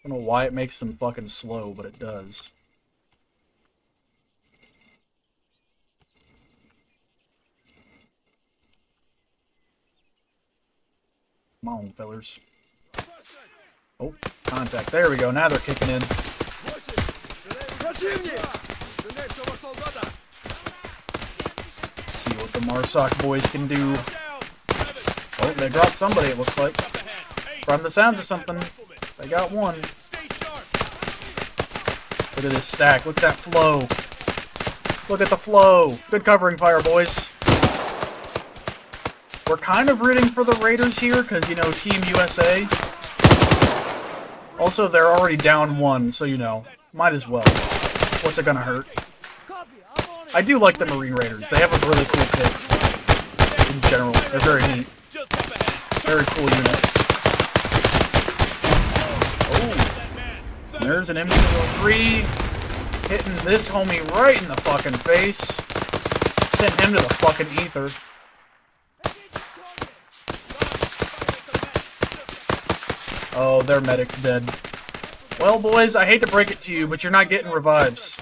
Don't know why it makes them fucking slow, but it does. Come on, fellers. Oh, contact. There we go. Now they're kicking in. See what the Marsoc boys can do. Oh, they dropped somebody, it looks like. From the sounds of something. They got one. Look at this stack. Look at that flow. Look at the flow. Good covering fire, boys. We're kind of rooting for the Raiders here, because, you know, Team USA. Also, they're already down one, so, you know, might as well. What's it gonna hurt? I do like the Marine Raiders. They have a really cool kit. In general, they're very neat. Very cool unit. Oh, there's an M203 hitting this homie right in the fucking face. Sent him to the fucking ether. Oh, their medic's dead. Well, boys, I hate to break it to you, but you're not getting revives.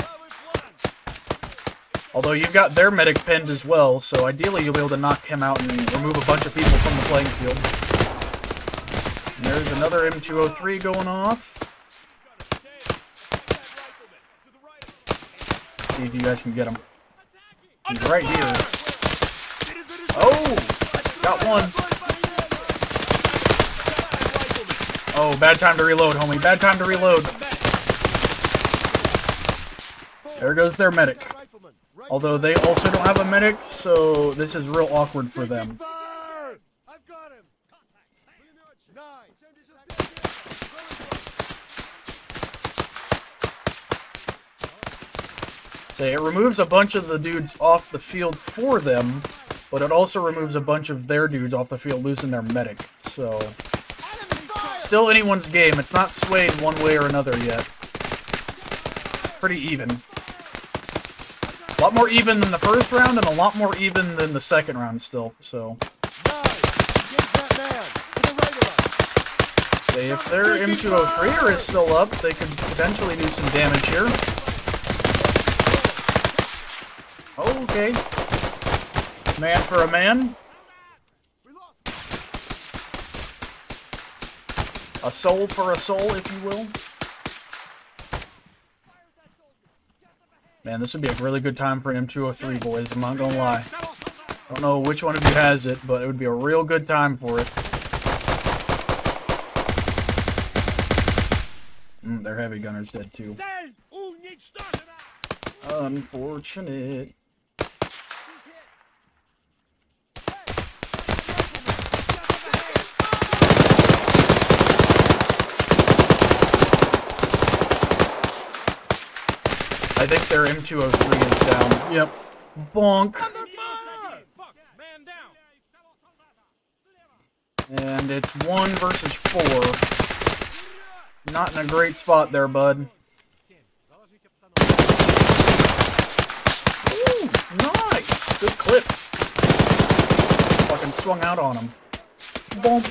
Although you've got their medic pinned as well, so ideally you'll be able to knock him out and remove a bunch of people from the playing field. And there's another M203 going off. Let's see if you guys can get him. He's right here. Oh! Got one. Oh, bad time to reload, homie. Bad time to reload. There goes their medic. Although they also don't have a medic, so this is real awkward for them. I've got him. Say, it removes a bunch of the dudes off the field for them, but it also removes a bunch of their dudes off the field losing their medic, so... Still anyone's game. It's not swayed one way or another yet. It's pretty even. A lot more even than the first round, and a lot more even than the second round still, so... Say, if their M203 is still up, they could potentially do some damage here. Okay. Man for a man. A soul for a soul, if you will. Man, this would be a really good time for an M203, boys. I'm not gonna lie. I don't know which one of you has it, but it would be a real good time for it. Their heavy gunner's dead, too. Unfortunate. I think their M203 is down. Yep. Bonk. And it's 1 versus 4. Not in a great spot there, bud. Ooh, nice. Good clip. Fucking swung out on him. Bonk.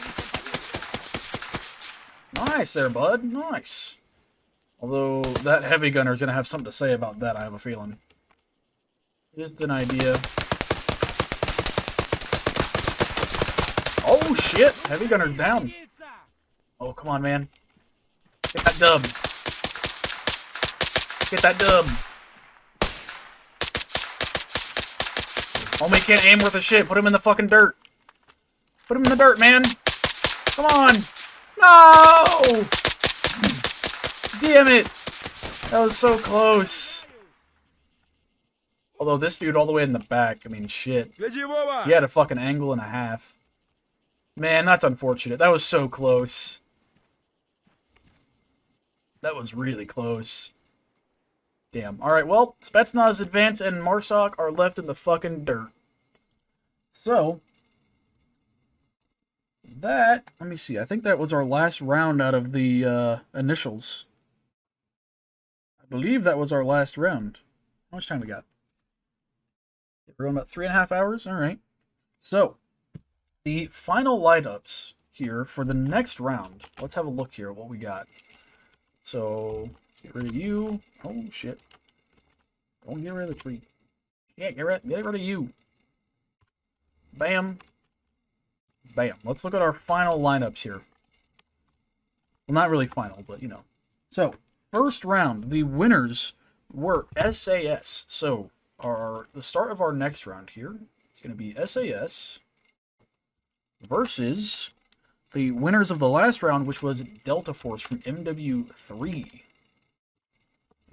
Nice there, bud. Nice. Although, that heavy gunner is going to have something to say about that, I have a feeling. Just an idea. Oh, shit! Heavy gunner's down. Oh, come on, man. Get that dub. Get that dub. Homie can't aim worth a shit. Put him in the fucking dirt. Put him in the dirt, man. Come on. No! Damn it! That was so close. Although this dude all the way in the back, I mean, shit. He had a fucking angle and a half. Man, that's unfortunate. That was so close. That was really close. Damn. Alright, well, Spetsnaz advance and Marsoc are left in the fucking dirt. So, that, let me see, I think that was our last round out of the initials. I believe that was our last round. How much time we got? We're going about 3.5 hours. All right. So, the final lineups here for the next round. Let's have a look here at what we got. So, let's get rid of you. Oh, shit. Don't get rid of the tree. Yeah, get rid of you. Bam. Bam. Let's look at our final lineups here. Well, not really final, but, you know. So, first round, the winners were SAS. So, the start of our next round here is going to be SAS versus the winners of the last round, which was Delta Force from MW3.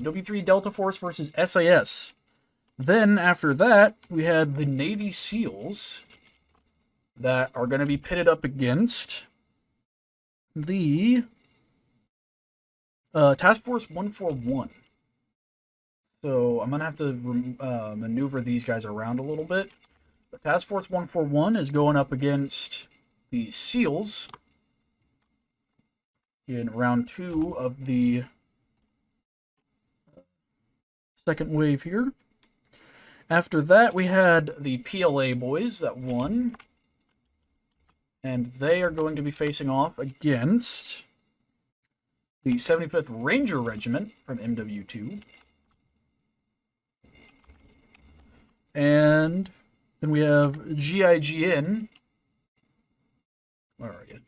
MW3 Delta Force versus SAS. Then, after that, we had the Navy SEALs that are going to be pitted up against the Task Force 141. So I'm going to have to maneuver these guys around a little bit. But Task Force 141 is going up against the SEALs in round 2 of the second wave here. After that, we had the PLA boys that won. And they are going to be facing off against the 75th Ranger Regiment from MW2. And then we have GIGN. Where are you?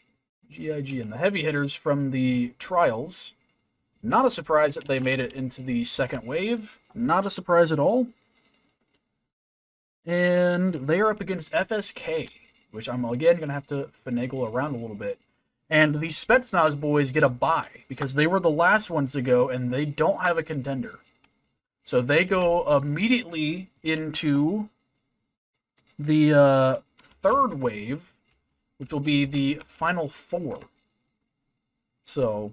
GIGN, the heavy hitters from the Trials. Not a surprise that they made it into the second wave. Not a surprise at all. And they are up against FSK, which I'm again going to have to finagle around a little bit. And the Spetsnaz boys get a bye because they were the last ones to go and they don't have a contender. So they go immediately into the third wave, which will be the final 4. So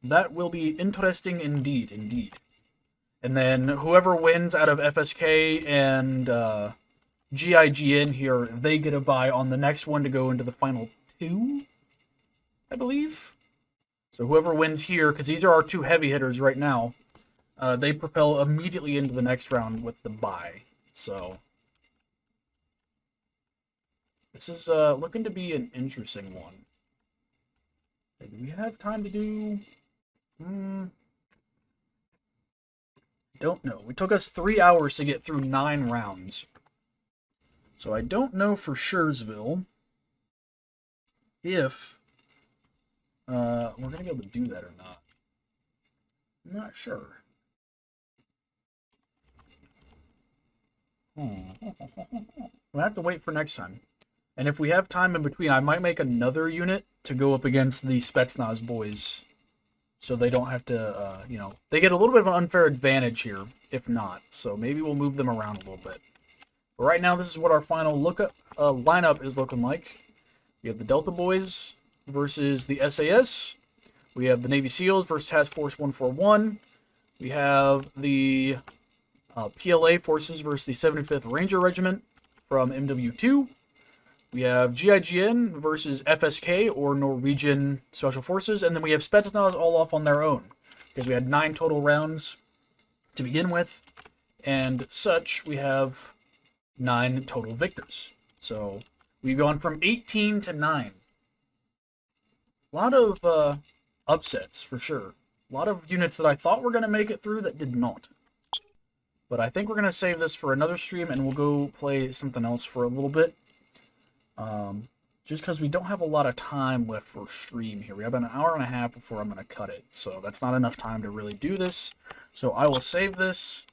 that will be interesting indeed. And then whoever wins out of FSK and GIGN here, they get a bye on the next one to go into the final 2, I believe. So whoever wins here, because these are our 2 heavy hitters right now, they propel immediately into the next round with the bye. So this is looking to be an interesting one. Do we have time to do... Don't know. It took us 3 hours to get through 9 rounds. So I don't know for Suresville if we're going to be able to do that or not. I'm not sure. We'll have to wait for next time. And if we have time in between, I might make another unit to go up against the Spetsnaz boys. So they don't have to, you know, they get a little bit of an unfair advantage here, if not. So maybe we'll move them around a little bit. But right now, this is what our final lineup is looking like. We have the Delta boys versus the SAS. We have the Navy SEALs versus Task Force 141. We have the PLA forces versus the 75th Ranger Regiment from MW2. We have GIGN versus FSK, or Norwegian Special Forces. And then we have Spetsnaz all off on their own, because we had 9 total rounds to begin with. And such, we have 9 total victors. So we've gone from 18 to 9. A lot of upsets, for sure. A lot of units that I thought were going to make it through that did not. But I think we're going to save this for another stream, and we'll go play something else for a little bit. Just because we don't have a lot of time left for stream here. We have an hour and a half before I'm going to cut it. So that's not enough time to really do this. So I will save this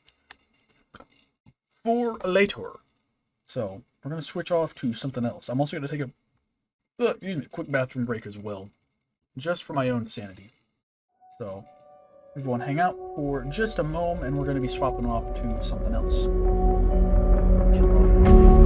for later. So we're going to switch off to something else. I'm also going to take a quick bathroom break as well. Just for my own sanity. So everyone hang out for just a moment, and we're going to be swapping off to something else. Kill off.